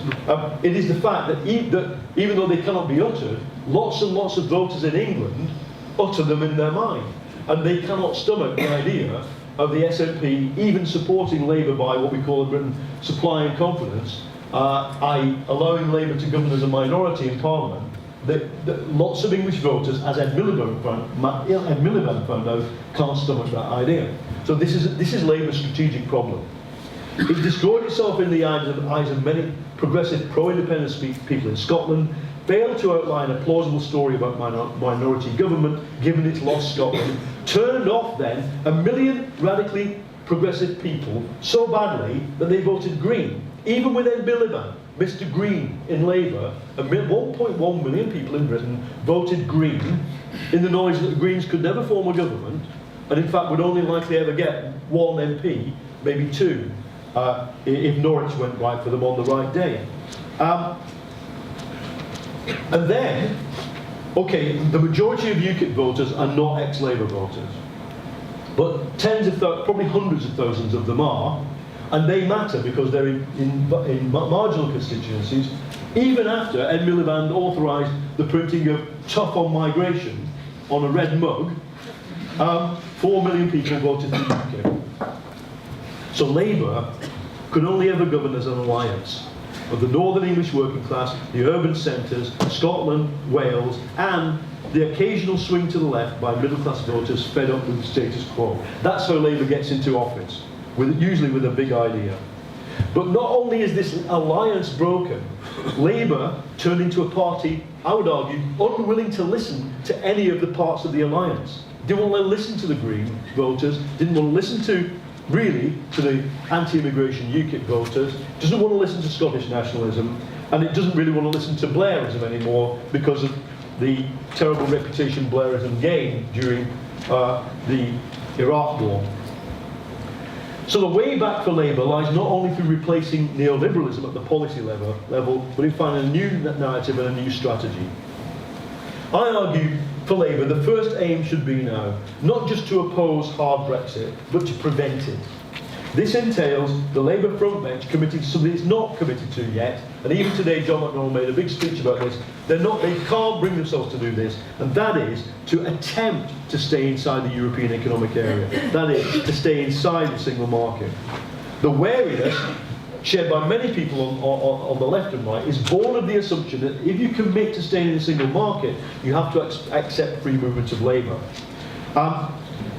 It is the fact that even though they cannot be uttered, lots and lots of voters in England utter them in their mind. And they cannot stomach the idea of the SNP even supporting Labour by what we call in Britain supplying confidence, i.e. allowing Labour to govern as a minority in Parliament, that lots of English voters, as Ed Miliband found out, can't stomach that idea. So this is Labour's strategic problem. It destroyed itself in the eyes of many progressive pro-independence people in Scotland, failed to outline a plausible story about minority government, given its lost Scotland, turned off then 1 million radically progressive people so badly that they voted Green. Even with Ed Miliband, Mr Green in Labour, 1.1 million people in Britain voted Green in the knowledge that the Greens could never form a government, and in fact would only likely ever get 1 MP, maybe 2, if Norwich went right for them on the right day. And then, okay, the majority of UKIP voters are not ex-Labour voters, but tens of probably hundreds of thousands of them are, and they matter because they're in marginal constituencies, even after Ed Miliband authorised the printing of "Tough on Migration" on a red mug. 4 million people voted for UKIP. So Labour could only ever govern as an alliance of the northern English working class, the urban centres, Scotland, Wales, and the occasional swing to the left by middle-class voters fed up with the status quo. That's how Labour gets into office, usually with a big idea. But not only is this alliance broken, Labour turned into a party, I would argue, unwilling to listen to any of the parts of the alliance. Didn't want to listen to the Green voters, didn't want to listen to the anti-immigration UKIP voters, doesn't want to listen to Scottish nationalism, and it doesn't really want to listen to Blairism anymore because of the terrible reputation Blairism gained during the Iraq War. So the way back for Labour lies not only through replacing neoliberalism at the policy level, but in finding a new narrative and a new strategy. I argue for Labour, the first aim should be now, not just to oppose hard Brexit, but to prevent it. This entails the Labour frontbench committing to something it's not committed to yet, and even today John McDonnell made a big speech about this. They can't bring themselves to do this, and that is to attempt to stay inside the European Economic Area. That is, to stay inside the single market. The wariness shared by many people on the left and right is born of the assumption that if you commit to staying in the single market, you have to accept free movement of labour.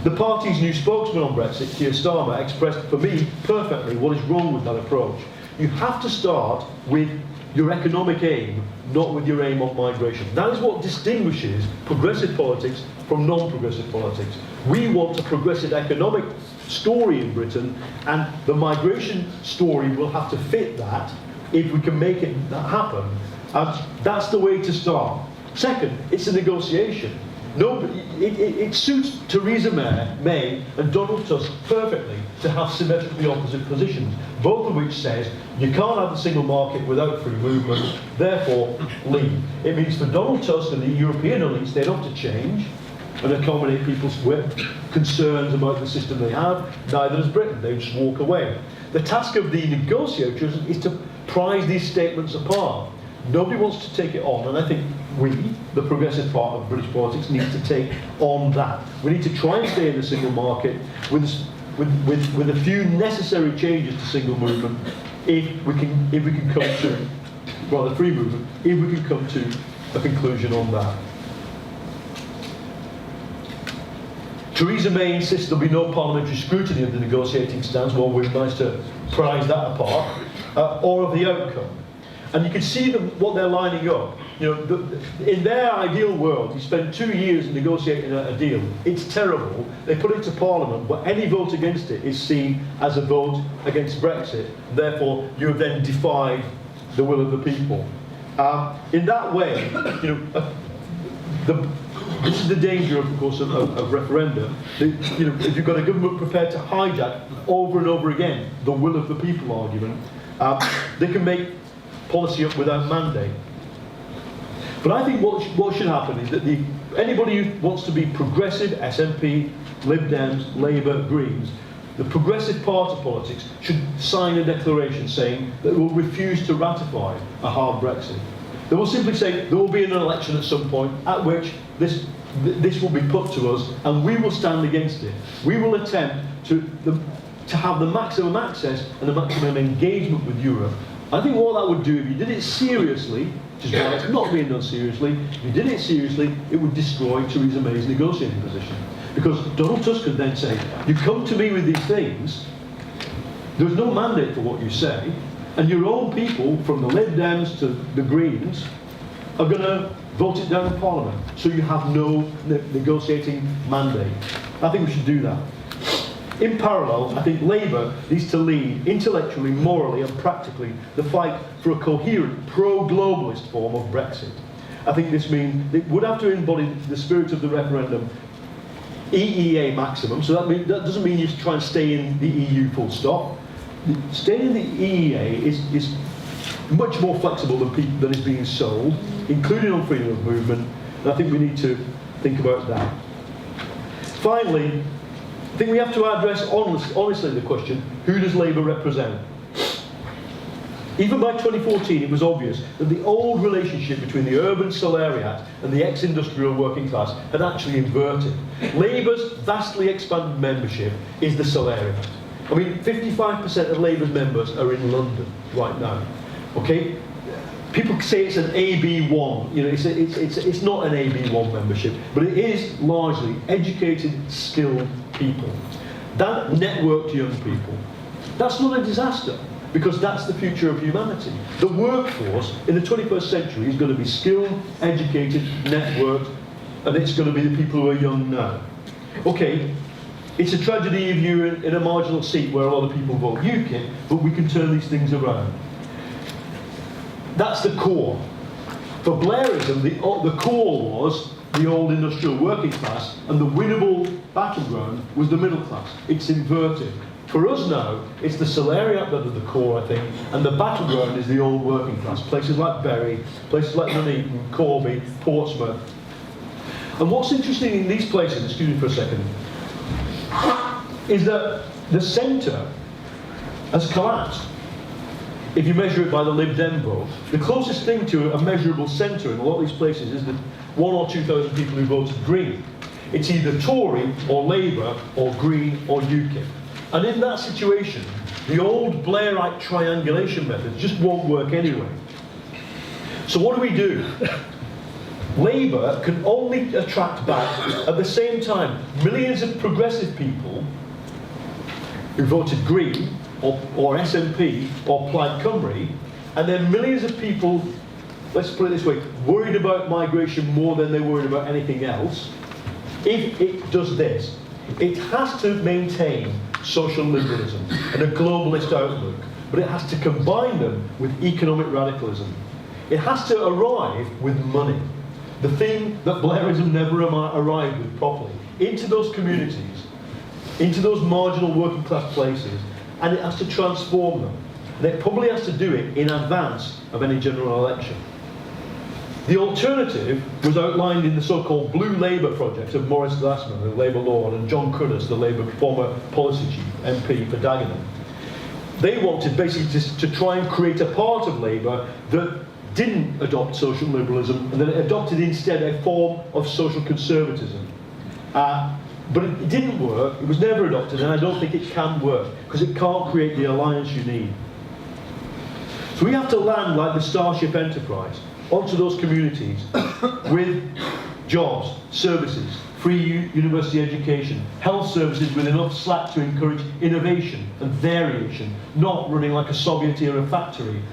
The party's new spokesman on Brexit, Keir Starmer, expressed for me perfectly what is wrong with that approach. You have to start with your economic aim, not with your aim on migration. That is what distinguishes progressive politics from non-progressive politics. We want a progressive economic story in Britain, and the migration story will have to fit that if we can make it happen. That's the way to start. Second, it's a negotiation. It suits Theresa May and Donald Tusk perfectly to have symmetrically opposite positions, both of which says you can't have the single market without free movement, therefore leave. It means for Donald Tusk and the European elites, they don't have to change and accommodate people's concerns about the system they have. Neither does Britain. They just walk away. The task of the negotiators is to prise these statements apart. Nobody wants to take it on, and I think we, the progressive part of British politics, need to take on that. We need to try and stay in the single market with a few necessary changes to single movement if we can come to, rather free movement, if we can come to a conclusion on that. Theresa May insists there'll be no parliamentary scrutiny of the negotiating stance. Well, we've managed to prize that apart, or of the outcome. And you can see what they're lining up. You know, in their ideal world, you spend 2 years negotiating a deal. It's terrible. They put it to Parliament, but any vote against it is seen as a vote against Brexit. Therefore, you have then defied the will of the people. In that way, you know, this is the danger, of course, of referenda. You know, if you've got a government prepared to hijack over and over again the will of the people argument, they can make policy up without mandate. But I think what should happen is that anybody who wants to be progressive, SNP, Lib Dems, Labour, Greens, the progressive part of politics should sign a declaration saying that it will refuse to ratify a hard Brexit. They will simply say there will be an election at some point at which this this will be put to us, and we will stand against it. We will attempt to have the maximum access and the maximum engagement with Europe. I think what that would do, if you did it seriously, which is why it's not being done seriously, if you did it seriously, it would destroy Theresa May's negotiating position. Because Donald Tusk could then say, you come to me with these things, there's no mandate for what you say, and your own people, from the Lib Dems to the Greens, are going to vote it down in Parliament. So you have no negotiating mandate. I think we should do that. In parallel, I think Labour needs to lead intellectually, morally and practically the fight for a coherent pro-globalist form of Brexit. I think this means it would have to embody the spirit of the referendum, EEA maximum, so that doesn't mean you try and stay in the EU full stop. Staying in the EEA is much more flexible than is being sold, including on freedom of movement, and I think we need to think about that. Finally, I think we have to address honestly the question, who does Labour represent? Even by 2014, it was obvious that the old relationship between the urban salariat and the ex-industrial working class had actually inverted. Labour's vastly expanded membership is the salariat. I mean, 55% of Labour's members are in London right now. Okay? People say it's an AB1. You know, it's not an AB1 membership, but it is largely educated, skilled people. That networked young people. That's not a disaster, because that's the future of humanity. The workforce in the 21st century is going to be skilled, educated, networked, and it's going to be the people who are young now. Okay, it's a tragedy if you're in a marginal seat where a lot of people vote UKIP, but we can turn these things around. That's the core. For Blairism, the core was the old industrial working class, and the winnable battleground was the middle class. It's inverted. For us now, it's the salariat that are the core, I think, and the battleground is the old working class. Places like Bury, places like Nuneaton, Corby, Portsmouth. And what's interesting in these places, excuse me for a second, is that the centre has collapsed. If you measure it by the Lib Dem vote, the closest thing to a measurable centre in a lot of these places is the 1,000 or 2,000 people who voted Green. It's either Tory or Labour or Green or UKIP. And in that situation, the old Blairite triangulation methods just won't work anyway. So what do? Labour can only attract back, at the same time, millions of progressive people who voted Green, or SNP, or Plaid Cymru, and then millions of people, let's put it this way, worried about migration more than they're worried about anything else. If it does this, it has to maintain social liberalism and a globalist outlook, but it has to combine them with economic radicalism. It has to arrive with money, the thing that Blairism never arrived with properly, into those communities, into those marginal working class places, and it has to transform them. And it probably has to do it in advance of any general election. The alternative was outlined in the so-called Blue Labour project of Maurice Glassman, the Labour Lord, and John Cruddas, the Labour former policy chief, MP for Dagenham. They wanted basically to try and create a part of Labour that didn't adopt social liberalism, and that it adopted instead a form of social conservatism. But it didn't work, it was never adopted, and I don't think it can work, because it can't create the alliance you need. So we have to land like the Starship Enterprise onto those communities with jobs, services, free university education, health services with enough slack to encourage innovation and variation, not running like a Soviet-era factory,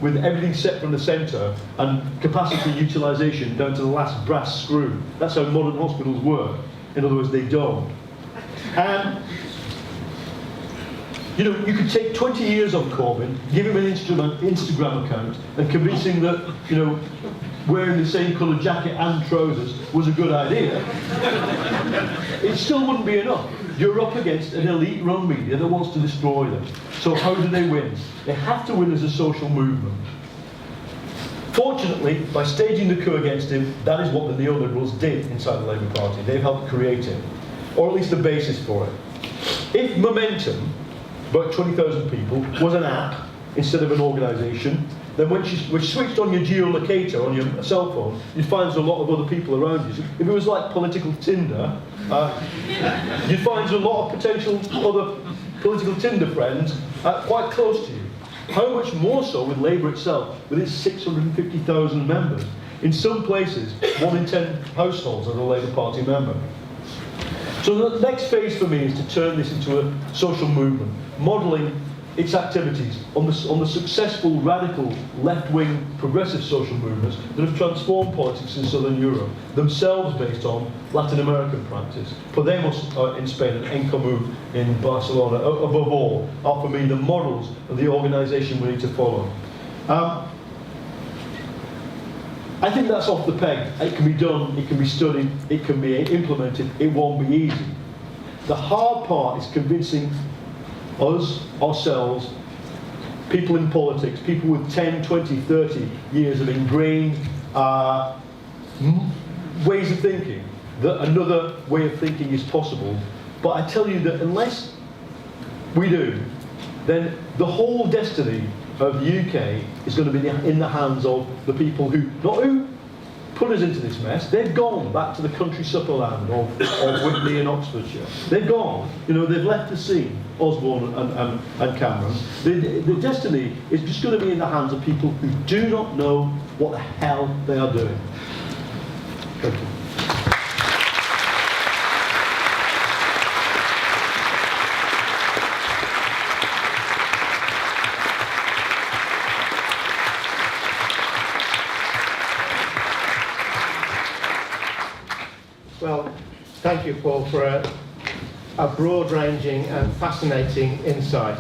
with everything set from the centre and capacity utilisation down to the last brass screw. That's how modern hospitals work. In other words, they don't. And you could take 20 years on Corbyn, give him an Instagram account, and convince him that, wearing the same colour jacket and trousers was a good idea. It still wouldn't be enough. You're up against an elite-run media that wants to destroy them. So how do they win? They have to win as a social movement. Fortunately, by staging the coup against him, that is what the neoliberals did inside the Labour Party. They've helped create it, or at least the basis for it. If Momentum, about 20,000 people, was an app instead of an organisation, then when you switched on your geolocator on your cell phone, you'd find there's a lot of other people around you. So if it was like political Tinder, you'd find there's a lot of potential other political Tinder friends quite close to you. How much more so with Labour itself, with its 650,000 members. In some places, 1 in 10 households are a Labour Party member. So the next phase for me is to turn this into a social movement, modelling its activities on the successful, radical, left-wing, progressive social movements that have transformed politics in Southern Europe, themselves based on Latin American practice. Podemos in Spain and Encomu in Barcelona, above all, are for me the models of the organisation we need to follow. I think that's off the peg. It can be done, it can be studied, it can be implemented, it won't be easy. The hard part is convincing us, ourselves, people in politics, people with 10, 20, 30 years of ingrained ways of thinking, that another way of thinking is possible. But I tell you that unless we do, then the whole destiny of the UK is going to be in the hands of the people who put us into this mess. They've gone back to the country supper land of Whitney and Oxfordshire. They've gone. You know, they've left the scene, Osborne and Cameron. The destiny is just going to be in the hands of people who do not know what the hell they are doing. Thank you. Well, thank you, Paul, for a broad-ranging and fascinating insight.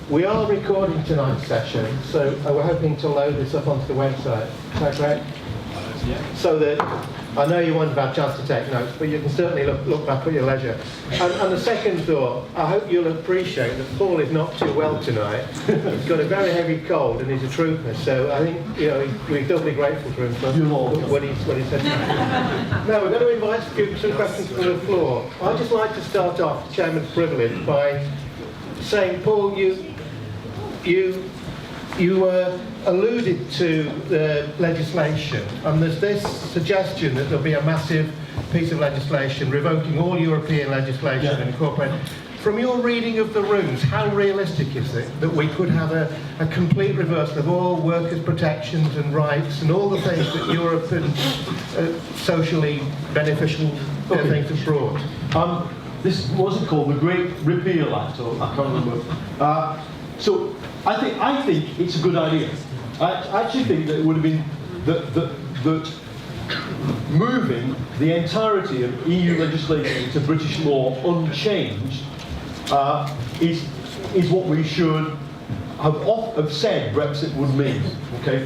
We are recording tonight's session, so we're hoping to load this up onto the website. Is that correct? Yeah. So that I know you won't have a chance to take notes, but you can certainly look back at your leisure. And the second thought, I hope you'll appreciate that Paul is not too well tonight. He's got a very heavy cold and he's a trooper, so I think we're doubly grateful to him for what he said tonight. Now we're going to invite some questions from the floor. I'd just like to start off, Chairman's privilege, by saying, Paul, you alluded to the legislation, and there's this suggestion that there'll be a massive piece of legislation revoking all European legislation and incorporating. From your reading of the rooms, how realistic is it that we could have a complete reversal of all workers' protections and rights and all the things that Europe and socially beneficial things have brought? This wasn't called the Great Repeal Act, or I can't remember. So I think it's a good idea. I actually think that it would have been that moving the entirety of EU legislation into British law unchanged is what we should have said Brexit would mean. Okay.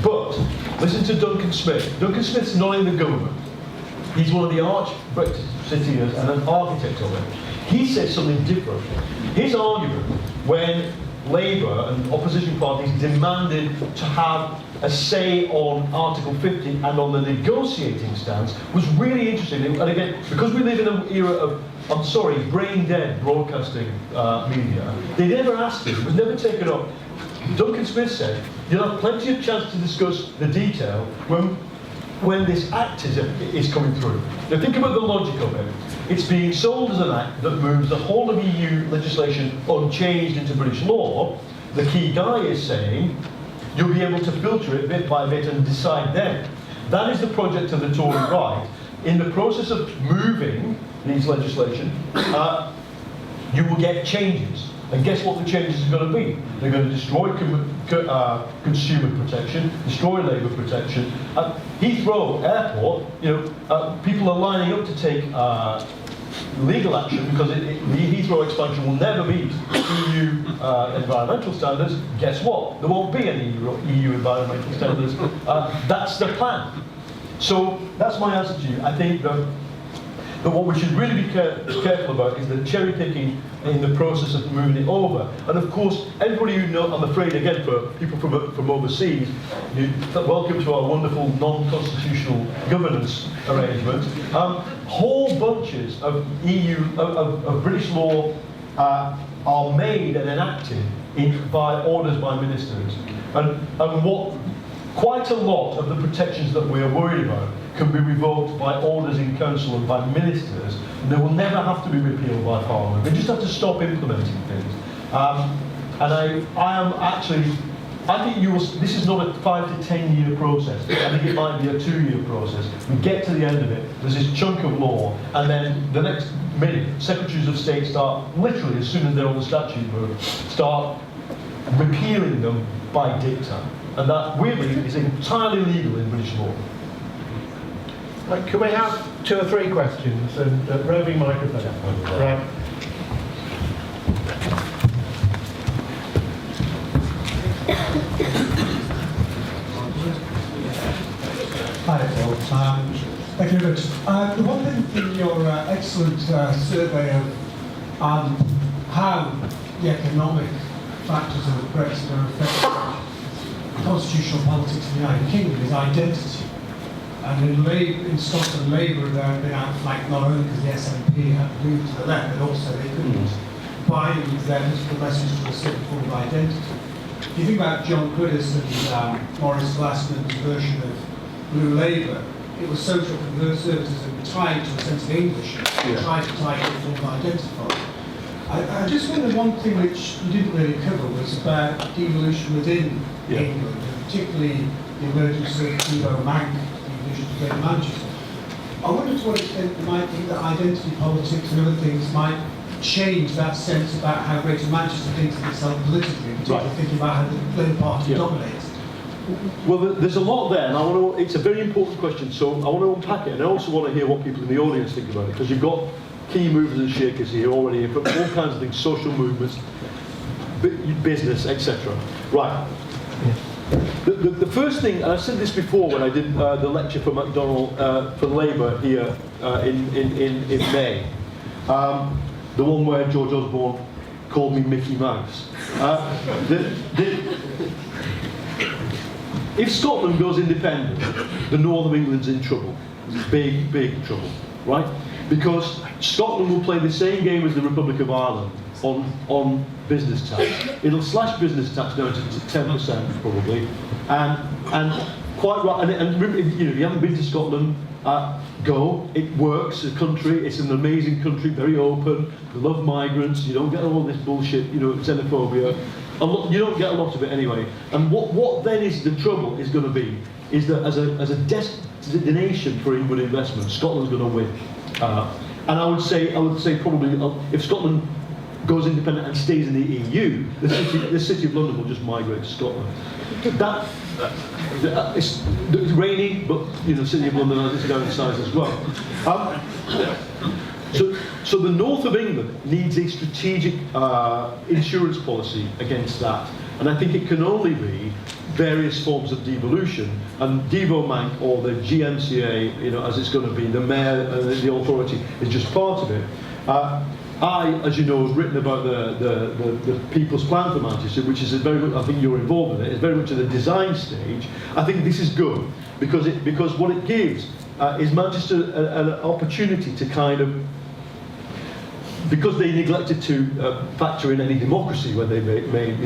But listen to Duncan Smith. Duncan Smith's not in the government. He's one of the arch Brexiteers and an architect of it. He says something different. His argument, when Labour and opposition parties demanded to have a say on Article 50 and on the negotiating stance, was really interesting. And again, because we live in an era of, I'm sorry, brain-dead broadcasting media, they never asked it. It was never taken up. Duncan Smith said, you'll have plenty of chance to discuss the detail when this act is coming through. Now think about the logic of it. It's being sold as an act that moves the whole of EU legislation unchanged into British law. The key guy is saying, you'll be able to filter it bit by bit and decide then. That is the project of the Tory right. In the process of moving these legislation, you will get changes. And guess what the changes are going to be? They're going to destroy consumer protection, destroy labour protection. At Heathrow Airport, people are lining up to take legal action because the Heathrow expansion will never meet EU environmental standards. Guess what? There won't be any EU environmental standards. That's the plan. So that's my answer to you. I think that what we should really be careful about is the cherry picking in the process of moving it over. And of course, everybody who knows, I'm afraid again for people from overseas, welcome to our wonderful non-constitutional governance arrangement. Whole bunches of EU, of British law are made and enacted by orders by ministers. And what quite a lot of the protections that we are worried about can be revoked by orders in council and by ministers, and they will never have to be repealed by Parliament. They just have to stop implementing things. And I think this is not a 5 to 10 year process. I think it might be a 2-year process. We get to the end of it, there's this chunk of law, and then the next minute, Secretaries of State start, literally as soon as they're on the statute book, start repealing them by dicta. And that, weirdly, is entirely legal in British law. Right, can we have 2 or 3 questions? And roving microphone. Right. Hi, Paul. Thank you very much. The one thing in your excellent survey of how the economic factors of Brexit are affecting constitutional politics in the United Kingdom is identity. And in Scotland, Labour have been outflanked not only because the SNP had moved to the left, but also they couldn't bind their political message to a certain form of identity. If you think about John Curtis and Maurice Glassman's version of Blue Labour, it was social conservatism tied to a sense of English, tried to tie to a form of identity. I just wondered one thing which you didn't really cover was about devolution within England, and particularly the emergence of Devo Mank, devolution to Greater Manchester. I wonder to what extent you might think that identity politics and other things might change that sense about how Greater Manchester thinks of itself politically, particularly thinking about how the Labour Party dominates. Well, there's a lot there, and it's a very important question, so I want to unpack it, and I also want to hear what people in the audience think about it, because you've got key movers and shakers here already, from all kinds of things, social movements, business, etc. Right. The first thing, and I said this before when I did the lecture for McDonald for Labour here in May, the one where George Osborne called me Mickey Mouse. If Scotland goes independent, the north of England's in trouble. Big, big trouble, right? Because Scotland will play the same game as the Republic of Ireland on business tax. It'll slash business tax down to 10% probably, and quite right. And if you haven't been to Scotland, go. It works. The country. It's an amazing country, very open. They love migrants. You don't get all this bullshit, xenophobia. You don't get a lot of it anyway. And what then is the trouble is going to be is that as a destination for inward investment, Scotland's going to win. And I would say probably if Scotland goes independent and stays in the EU, the city of London will just migrate to Scotland. It's rainy, but the city of London has its downside as well. So the north of England needs a strategic insurance policy against that, and I think it can only be various forms of devolution, and Devo Mank or the GMCA, as it's going to be, the mayor, the authority is just part of it. I, as you know, have written about the People's Plan for Manchester, which is very much, I think you're involved in it. It's very much at the design stage. I think this is good because what it gives is Manchester an opportunity to kind of, because they neglected to factor in any democracy when they made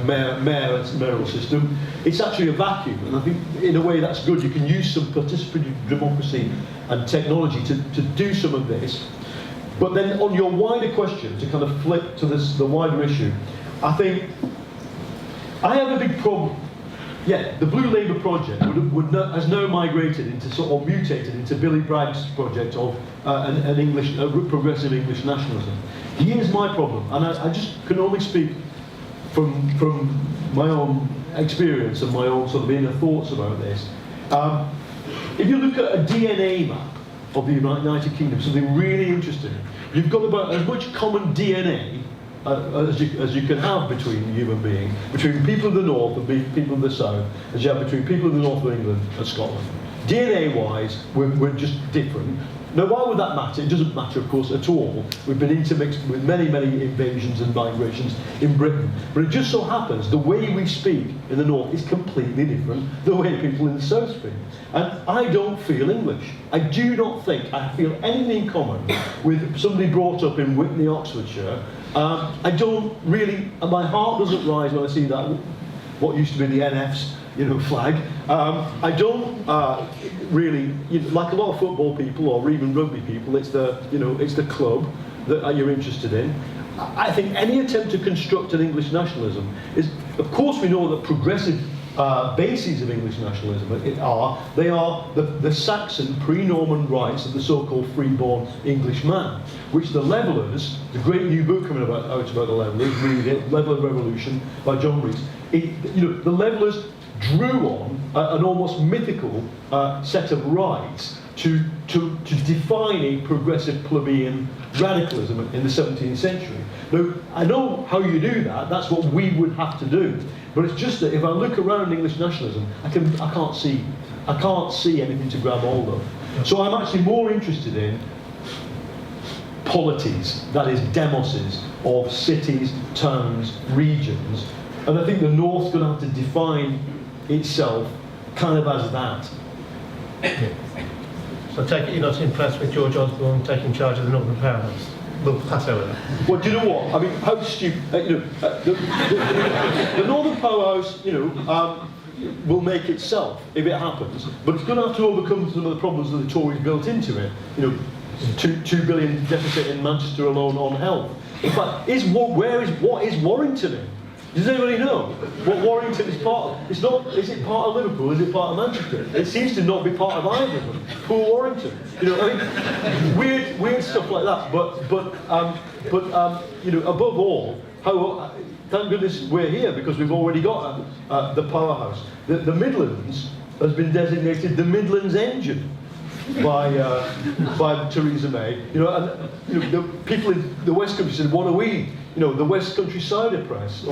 mayoral system, it's actually a vacuum, and I think in a way that's good. You can use some participatory democracy and technology to do some of this. But then on your wider question, to kind of flip to the wider issue, I think I have a big problem. Yeah, the Blue Labour project has now migrated into or mutated into Billy Bragg's project of an English, progressive English nationalism. Here's my problem, and I just can only speak from my own experience and my own sort of inner thoughts about this. If you look at a DNA map of the United Kingdom, something really interesting, you've got about as much common DNA as you can have between human beings, between people of the north and people of the south, as you have between people of the north of England and Scotland. DNA-wise, we're just different. Now, why would that matter? It doesn't matter, of course, at all. We've been intermixed with many, many invasions and migrations in Britain. But it just so happens the way we speak in the north is completely different than the way people in the south speak. And I don't feel English. I do not think I feel anything in common with somebody brought up in Witney, Oxfordshire, I don't really, and my heart doesn't rise when I see that, what used to be the NF's, flag. I don't really, like a lot of football people or even rugby people, it's the club that you're interested in. I think any attempt to construct an English nationalism is, of course we know that progressive bases of English nationalism they are the Saxon pre-Norman rights of the so-called freeborn English man, which the Levellers, the great new book coming out about the Levellers, read it, Leveller Revolution by John Rees, the Levellers drew on an almost mythical set of rights to define a progressive plebeian radicalism in the 17th century. Now, I know how you do that, that's what we would have to do, but it's just that if I look around English nationalism, I can't see anything to grab hold of. So I'm actually more interested in polities, that is demoses, of cities, towns, regions, and I think the North's going to have to define itself kind of as that. So I take it you're not impressed with George Osborne taking charge of the Northern Powerhouse? We'll pass over that. Well, do you know what? I mean, how stupid, the Northern Powerhouse, will make itself if it happens, but it's going to have to overcome some of the problems that the Tories built into it. $2 billion deficit in Manchester alone on health. In fact, what is Warrington in? Does anybody know what Warrington is part of? It's not. Is it part of Liverpool? Is it part of Manchester? It seems to not be part of either of them. Poor Warrington. I mean, weird stuff like that. But above all, thank goodness we're here because we've already got the powerhouse. The Midlands has been designated the Midlands engine by Theresa May. The people in the West Country said, "What are we?" The West Country Cider Press,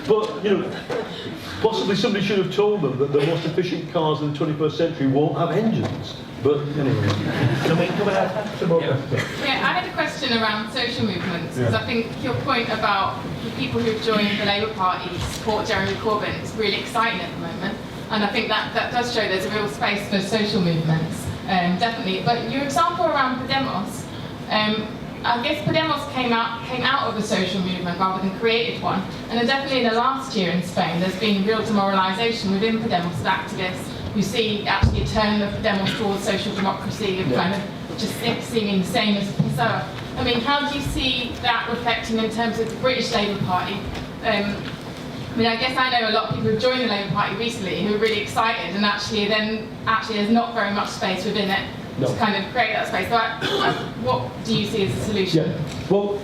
but possibly somebody should have told them that the most efficient cars in the 21st century won't have engines. But anyway, Yeah, I had a question around social movements because I think your point about the people who've joined the Labour Party to support Jeremy Corbyn is really exciting at the moment, and I think that does show there's a real space for social movements, definitely. But your example around Podemos. I guess Podemos came out of a social movement rather than created one. And then definitely in the last year in Spain, there's been real demoralisation within Podemos of activists who see actually a turn of Podemos towards social democracy, of kind of just seeming the same as PSOE. I mean, how do you see that reflecting in terms of the British Labour Party? I guess I know a lot of people who've joined the Labour Party recently who are really excited and actually there's not very much space within it. To kind of create that space. So what do you see as a solution? Yeah. Well,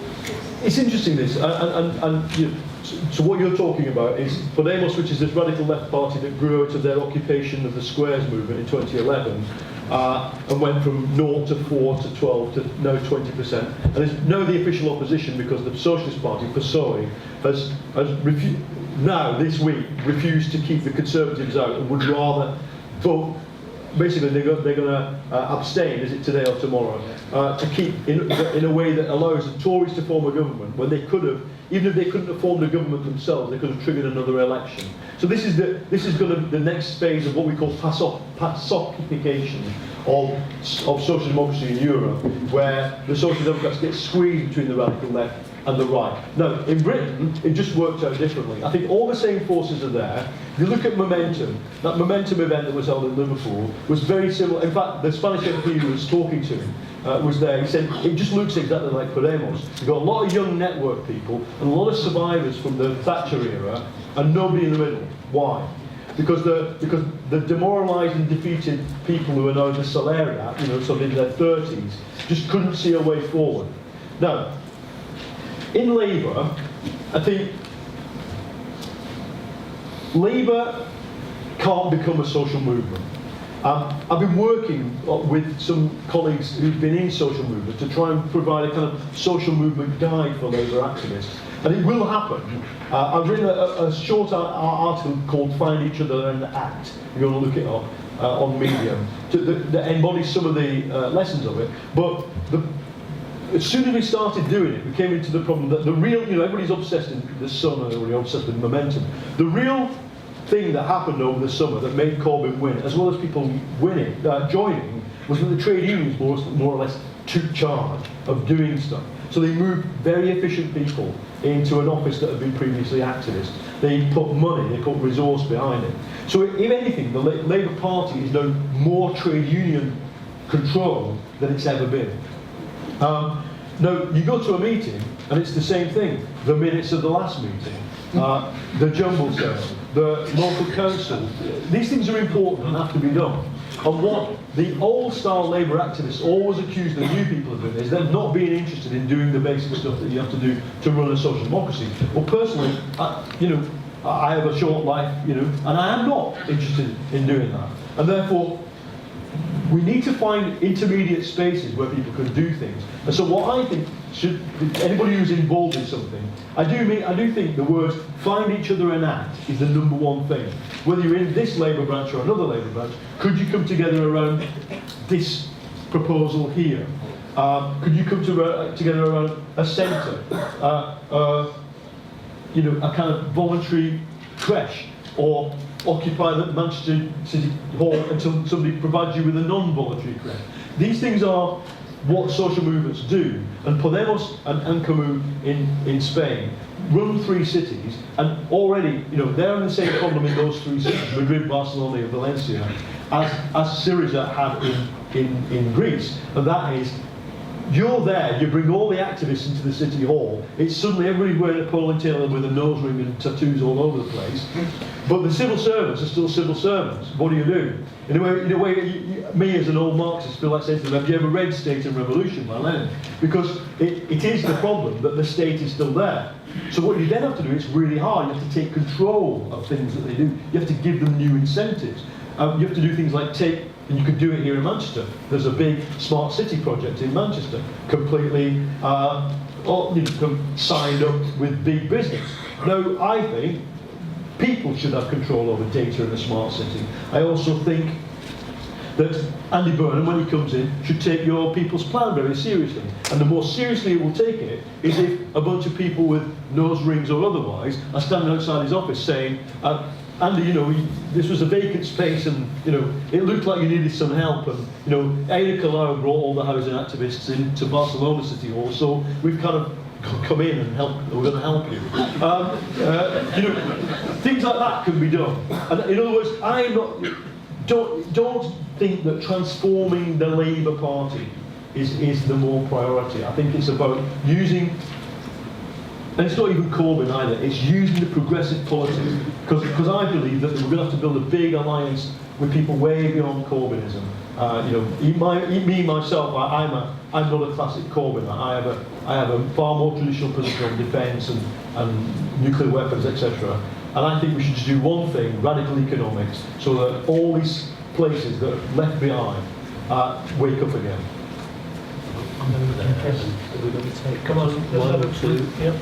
it's interesting this, so what you're talking about is Podemos, which is this radical left party that grew out of their occupation of the Squares movement in 2011, and went from 0 to 4 to 12 to now 20%, and is now the official opposition because the Socialist Party, PSOE, has now this week refused to keep the Conservatives out and would rather vote. Basically, they're going to abstain, is it today or tomorrow, to keep in a way that allows the Tories to form a government when they could have, even if they couldn't have formed a government themselves, they could have triggered another election. So this is going to the next phase of what we call PASOKification of social democracy in Europe, where the Social Democrats get squeezed between the radical left and the right. Now, in Britain, it just worked out differently. I think all the same forces are there. If you look at Momentum, that Momentum event that was held in Liverpool was very similar. In fact, the Spanish MP who was talking to him was there. He said, it just looks exactly like Podemos. You've got a lot of young network people and a lot of survivors from the Thatcher era and nobody in the middle. Why? Because the demoralised and defeated people who are now the Salariat, sort of in their 30s, just couldn't see a way forward. Now, in Labour, I think Labour can't become a social movement. I've been working with some colleagues who've been in social movement to try and provide a kind of social movement guide for Labour activists. And it will happen. I've written a short article called Find Each Other and Act, if you want to look it up, on Medium, that embodies some of the lessons of it. But as soon as we started doing it, we came into the problem that the real, everybody's obsessed in the sun and everybody's obsessed with Momentum. The real thing that happened over the summer that made Corbyn win, as well as people joining, was that the trade unions more or less took charge of doing stuff. So they moved very efficient people into an office that had been previously activist. They put money, they put resource behind it. So if anything, the Labour Party is now more trade union controlled than it's ever been. Now, you go to a meeting, and it's the same thing. The minutes of the last meeting, the jumble sale, the local council. These things are important and have to be done. And what the old-style Labour activists always accuse the new people of doing is they're not being interested in doing the basic stuff that you have to do to run a social democracy. Well, personally, I have a short life, and I am not interested in doing that. And therefore, we need to find intermediate spaces where people can do things. And so what I think should, anybody who's involved in something, I do think the words find each other and act is the #1 thing. Whether you're in this Labour branch or another Labour branch, could you come together around this proposal here? Could you come together around a centre? A kind of voluntary creche, or occupy the Manchester City Hall until somebody provides you with a non-voluntary creche. These things are what social movements do. And Podemos and Camus in Spain run 3 cities, and already, they're in the same problem in those 3 cities, Madrid, Barcelona, and Valencia, as Syriza had in Greece. And that is, you're there, you bring all the activists into the city hall, it's suddenly everybody wearing a ponytail with a nose ring and tattoos all over the place, but the civil servants are still civil servants. What do you do? In a way, me as an old Marxist feel like saying to them, have you ever read State and Revolution by Lenin? Because it is the problem that the state is still there. So what you then have to do, it's really hard, you have to take control of things that they do, you have to give them new incentives. You have to do things like and you could do it here in Manchester. There's a big smart city project in Manchester, completely signed up with big business. Now, I think people should have control over data in a smart city. I also think that Andy Burnham, when he comes in, should take your people's plan very seriously. And the more seriously it will take it is if a bunch of people with nose rings or otherwise are standing outside his office saying, Andy, this was a vacant space, and it looked like you needed some help, and Ada Colau brought all the housing activists into Barcelona City Hall, so we've kind of come in and we're going to help you. Things like that can be done. And in other words, don't think that transforming the Labour Party is the more priority. I think it's about using. And it's not even Corbyn either, it's using the progressive politics. Because I believe that we're going to have to build a big alliance with people way beyond Corbynism. Myself, I'm not a classic Corbyn. I have a far more traditional position on defence and nuclear weapons, etc. And I think we should just do one thing, radical economics, so that all these places that are left behind wake up again. Come on, 1, 2, yep.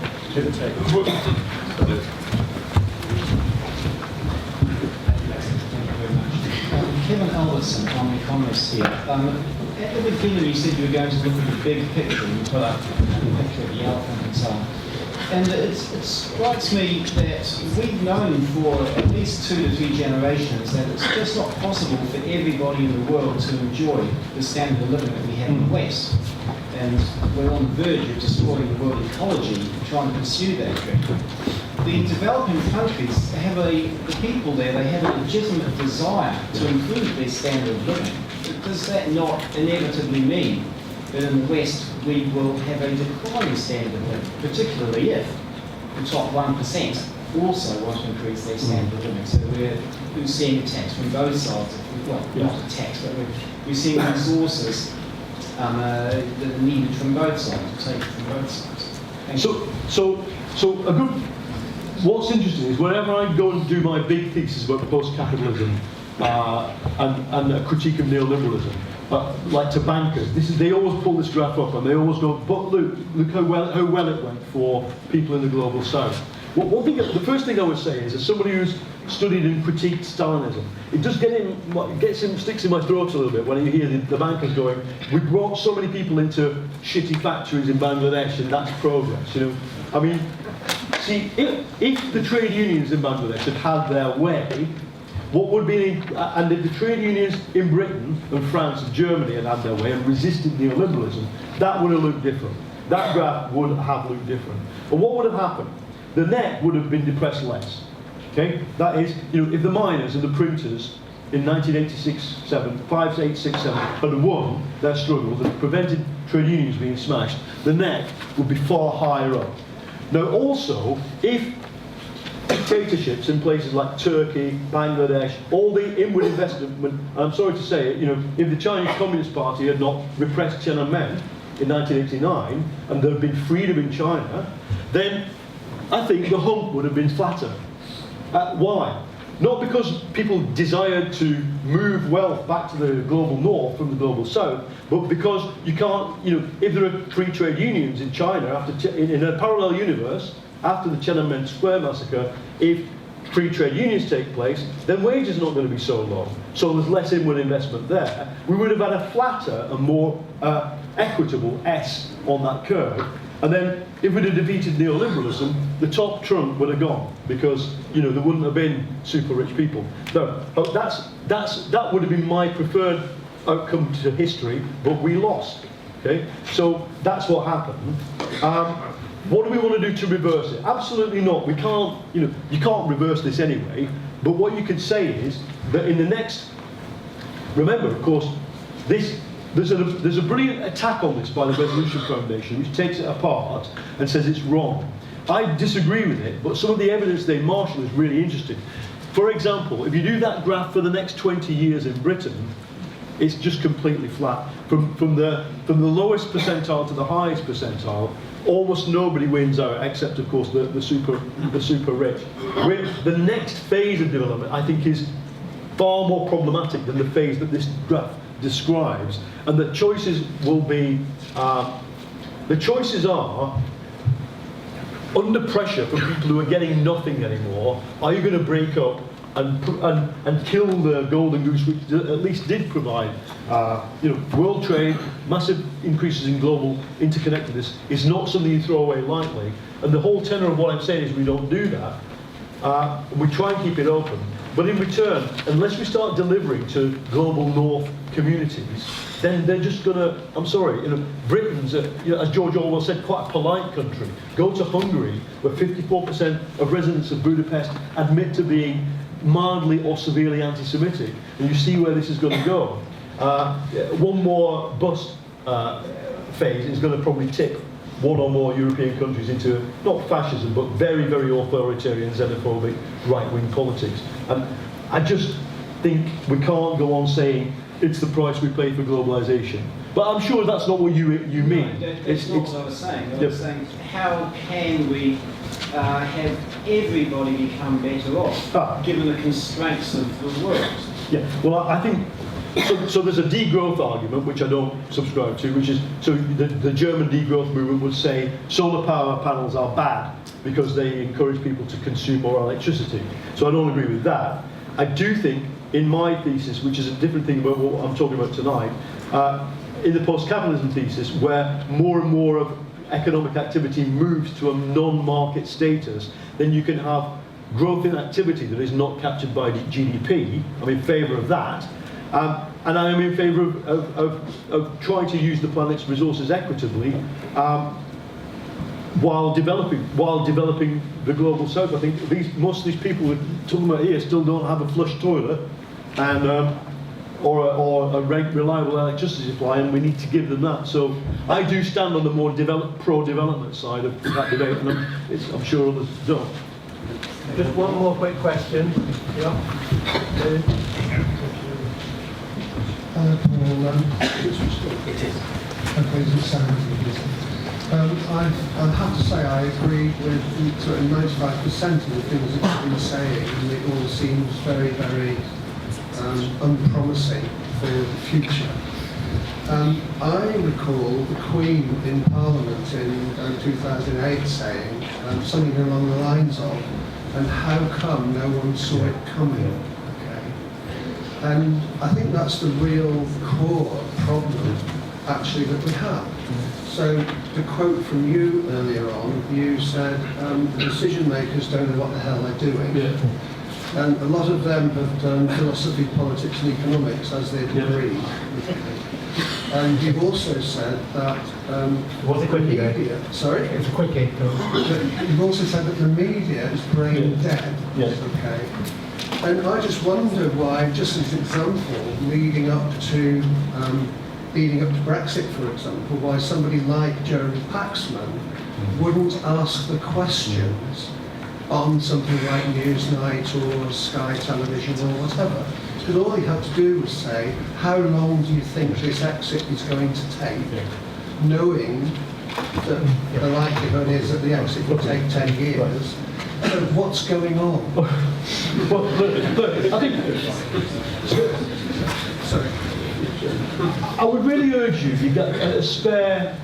Kevin Alderson, I'm an economist here. At the beginning you said you were going to look at the big picture, and you put up the picture of the elephant and so on. And it strikes me that we've known for at least 2 to 3 generations that it's just not possible for everybody in the world to enjoy the standard of living that we have in the West. And we're on the verge of destroying the world ecology trying to pursue that dream. The developing countries have the people there, they have a legitimate desire to improve their standard of living. Does that not inevitably mean that in the West we will have a declining standard of living, particularly if the top 1% also want to increase their standard of living? So we're seeing attacks from both sides, well, not attacks, but we're seeing resources that are needed from both sides, taken from both sides. So a good. What's interesting is whenever I go and do my big thesis about post-capitalism and a critique of neoliberalism, like to bankers, they always pull this graph up and they always go, but look how well it went for people in the global south. The first thing I would say is, as somebody who's studied and critiqued Stalinism, it just sticks in my throat a little bit when you hear the bankers going, we brought so many people into shitty factories in Bangladesh and that's progress. I mean, see, if the trade unions in Bangladesh had had their way, what would be, and if the trade unions in Britain and France and Germany had had their way and resisted neoliberalism, that would have looked different. That graph would have looked different. And what would have happened? The net would have been depressed less. Okay? That is, if the miners and the printers in 1986-7, 5, 8, 6, 7 had won their struggles and prevented trade unions being smashed, the net would be far higher up. Now also, if dictatorships in places like Turkey, Bangladesh, all the inward investment, I'm sorry to say it, if the Chinese Communist Party had not repressed Tiananmen in 1989 and there had been freedom in China, then I think the hump would have been flatter. Why? Not because people desired to move wealth back to the global north from the global south, but because you can't, if there are free trade unions in China, in a parallel universe, after the Tiananmen Square massacre, if free trade unions take place, then wages are not going to be so low. So there's less inward investment there. We would have had a flatter and more equitable S on that curve. And then, if we'd have defeated neoliberalism, the top trunk would have gone because there wouldn't have been super rich people. No, that would have been my preferred outcome to history, but we lost. Okay, so that's what happened. What do we want to do to reverse it? Absolutely not. We can't. You can't reverse this anyway. But what you could say is that in the next. Remember, of course, this. There's a brilliant attack on this by the Resolution Foundation, which takes it apart and says it's wrong. I disagree with it, but some of the evidence they marshal is really interesting. For example, if you do that graph for the next 20 years in Britain, it's just completely flat. From the lowest percentile to the highest percentile, almost nobody wins out, except of course the super rich. The next phase of development, I think, is far more problematic than the phase that this graph describes, and the choices will be, the choices are, under pressure from people who are getting nothing anymore, are you going to break up and kill the golden goose, which at least did provide, world trade, massive increases in global interconnectedness is not something you throw away lightly, and the whole tenor of what I'm saying is we don't do that, we try and keep it open. But in return, unless we start delivering to global north communities, then they're just going to, I'm sorry, Britain's, as George Orwell said, quite a polite country. Go to Hungary, where 54% of residents of Budapest admit to being mildly or severely anti-Semitic, and you see where this is going to go. One more bust phase is going to probably tip one or more European countries into, not fascism, but very, very authoritarian, xenophobic, right-wing politics. And I just think we can't go on saying it's the price we pay for globalisation. But I'm sure that's not what you mean. No, that's not what I was saying. I was saying, how can we have everybody become better off, given the constraints of the world? Yeah, well, I think, so there's a degrowth argument, which I don't subscribe to, which is, so the German degrowth movement would say solar power panels are bad because they encourage people to consume more electricity. So I don't agree with that. I do think, in my thesis, which is a different thing about what I'm talking about tonight, in the post-capitalism thesis, where more and more of economic activity moves to a non-market status, then you can have growth in activity that is not captured by GDP. I'm in favour of that. And I am in favour of trying to use the planet's resources equitably while developing the global south. I think most of these people we're talking about here still don't have a flush toilet and or a reliable electricity supply, and we need to give them that. So I do stand on the more pro-development side of that debate, and I'm sure others don't. Just one more quick question. Yeah. I have to say I agree with sort of 95% of the things that you've been saying, and it all seems very, very unpromising for the future. I recall the Queen in Parliament in 2008 saying something along the lines of, and how come no one saw it coming? And I think that's the real core problem, actually, that we have. So, the quote from you earlier on, you said, decision makers don't know what the hell they're doing. Yeah. and a lot of them have done philosophy, politics and economics as their degree. And you've also said that What's a quickie, the media, sorry? It's a quickie. You've also said that the media is brain dead. Yes. Okay. And I just wonder why, just as an example, leading up to Brexit, for example, why somebody like Jeremy Paxman wouldn't ask the questions on something like Newsnight or Sky Television or whatever. Because all he had to do was say, how long do you think this exit is going to take? Knowing that the likelihood is that the exit will take 10 years. So what's going on? Well, look, I think... Sorry. I would really urge you, if you get spare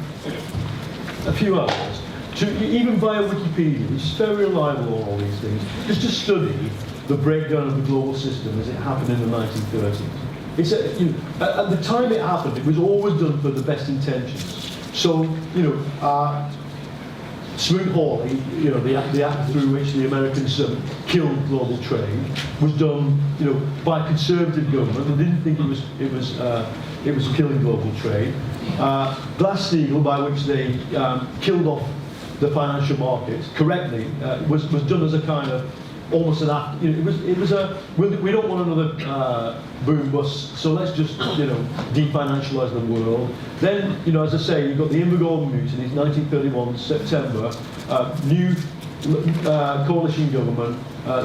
a few hours, to even via Wikipedia, which is very reliable on all these things, just to study the breakdown of the global system as it happened in the 1930s. It's at the time it happened, it was always done for the best intentions. So, Smoot-Hawley, the act through which the Americans killed global trade, was done, by a conservative government that didn't think it was killing global trade. Glass-Steagall, by which they killed off the financial markets correctly, was done as a kind of almost an act. It was a we don't want another boom bust, so let's just definancialize the world. Then as I say, you've got the Invergordon mutinies, 1931 September, new coalition government,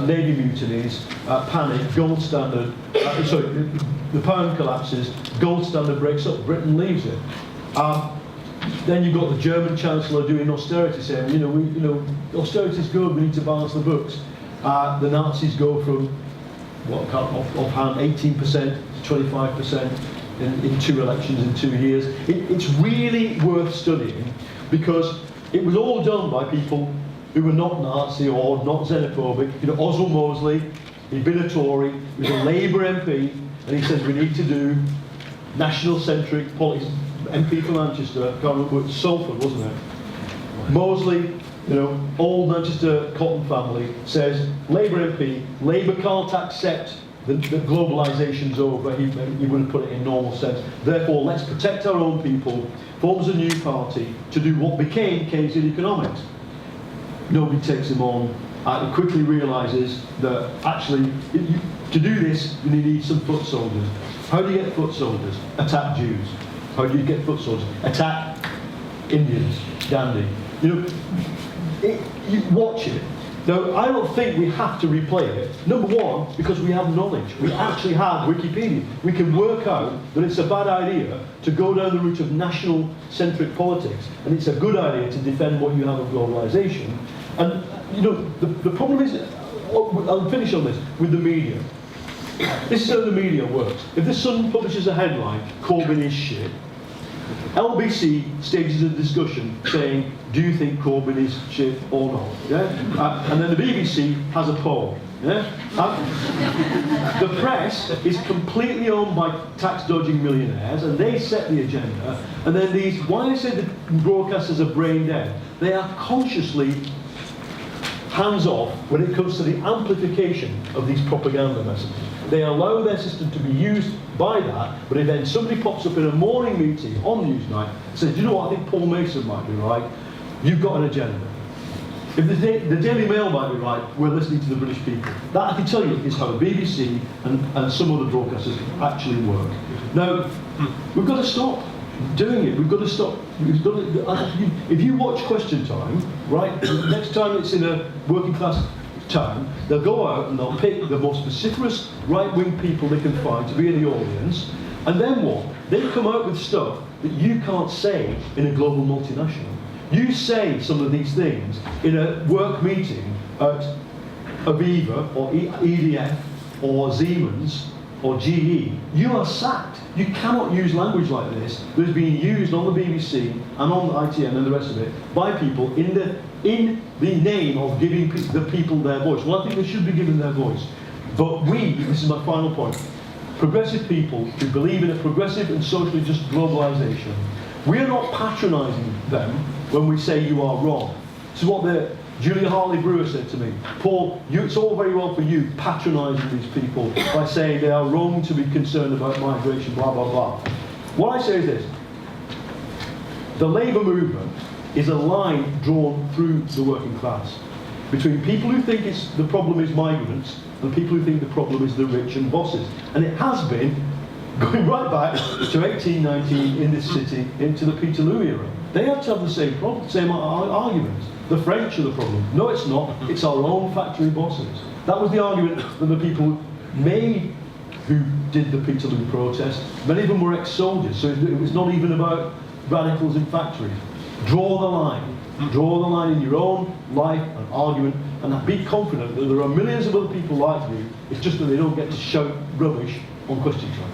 Navy mutinies, panic, gold standard. The pound collapses, gold standard breaks up, Britain leaves it. Then you've got the German Chancellor doing austerity, saying, austerity is good, we need to balance the books. The Nazis go from, offhand, 18% to 25% in 2 elections in 2 years. It's really worth studying because it was all done by people who were not Nazi or not xenophobic. Oswald Mosley, he'd been a Tory, he was a Labour MP, and he says we need to do national-centric politics. MP for Manchester, I can't remember, it was Salford, wasn't it? Mosley, old Manchester cotton family, says, Labour MP, Labour can't accept that globalisation's over. He wouldn't put it in normal sense. Therefore, let's protect our own people, forms a new party to do what became Keynesian economics. Nobody takes him on. He quickly realises that actually, to do this, you need some foot soldiers. How do you get foot soldiers? Attack Jews. How do you get foot soldiers? Attack Indians. Gandhi. You watch it. Now, I don't think we have to replay it. Number one, because we have knowledge. We actually have Wikipedia. We can work out that it's a bad idea to go down the route of national-centric politics, and it's a good idea to defend what you have of globalisation. And, the problem is, I'll finish on this, with the media. This is how the media works. If the Sun publishes a headline, Corbyn is shit, LBC stages a discussion saying, do you think Corbyn is shit or not? Yeah? And then the BBC has a poll. Yeah? The press is completely owned by tax-dodging millionaires, and they set the agenda. And then why I say the broadcasters are brain dead, they are consciously hands-off when it comes to the amplification of these propaganda messages. They allow their system to be used by that, but if then somebody pops up in a morning meeting on Newsnight and says, you know what, I think Paul Mason might be right, you've got an agenda. If the Daily Mail might be right, we're listening to the British people. That, I can tell you, is how the BBC and some other broadcasters actually work. Now, we've got to stop doing it. We've got to stop. If you watch Question Time, right, next time it's in a working class town, they'll go out and they'll pick the most vociferous right-wing people they can find to be in the audience, and then what? They come out with stuff that you can't say in a global multinational. You say some of these things in a work meeting at Aviva or EDF or Siemens or GE, you are sacked. You cannot use language like this that is being used on the BBC and on the ITN and the rest of it by people in the name of giving the people their voice. Well, I think they should be given their voice. But this is my final point, progressive people who believe in a progressive and socially just globalisation, we are not patronising them when we say you are wrong. So what Julia Hartley-Brewer said to me, Paul, it's all very well for you patronising these people by saying they are wrong to be concerned about migration, blah, blah, blah. What I say is this. The labour movement is a line drawn through the working class between people who think the problem is migrants and people who think the problem is the rich and bosses. And it has been going right back to 1819 in this city into the Peterloo era. They have to have the same problem, same arguments. The French are the problem. No, it's not. It's our own factory bosses. That was the argument that the people made who did the Peterloo protest. Many of them were ex-soldiers, so it was not even about radicals in factories. Draw the line. Draw the line in your own life and argument, and be confident that there are millions of other people like you. It's just that they don't get to shout rubbish on question time.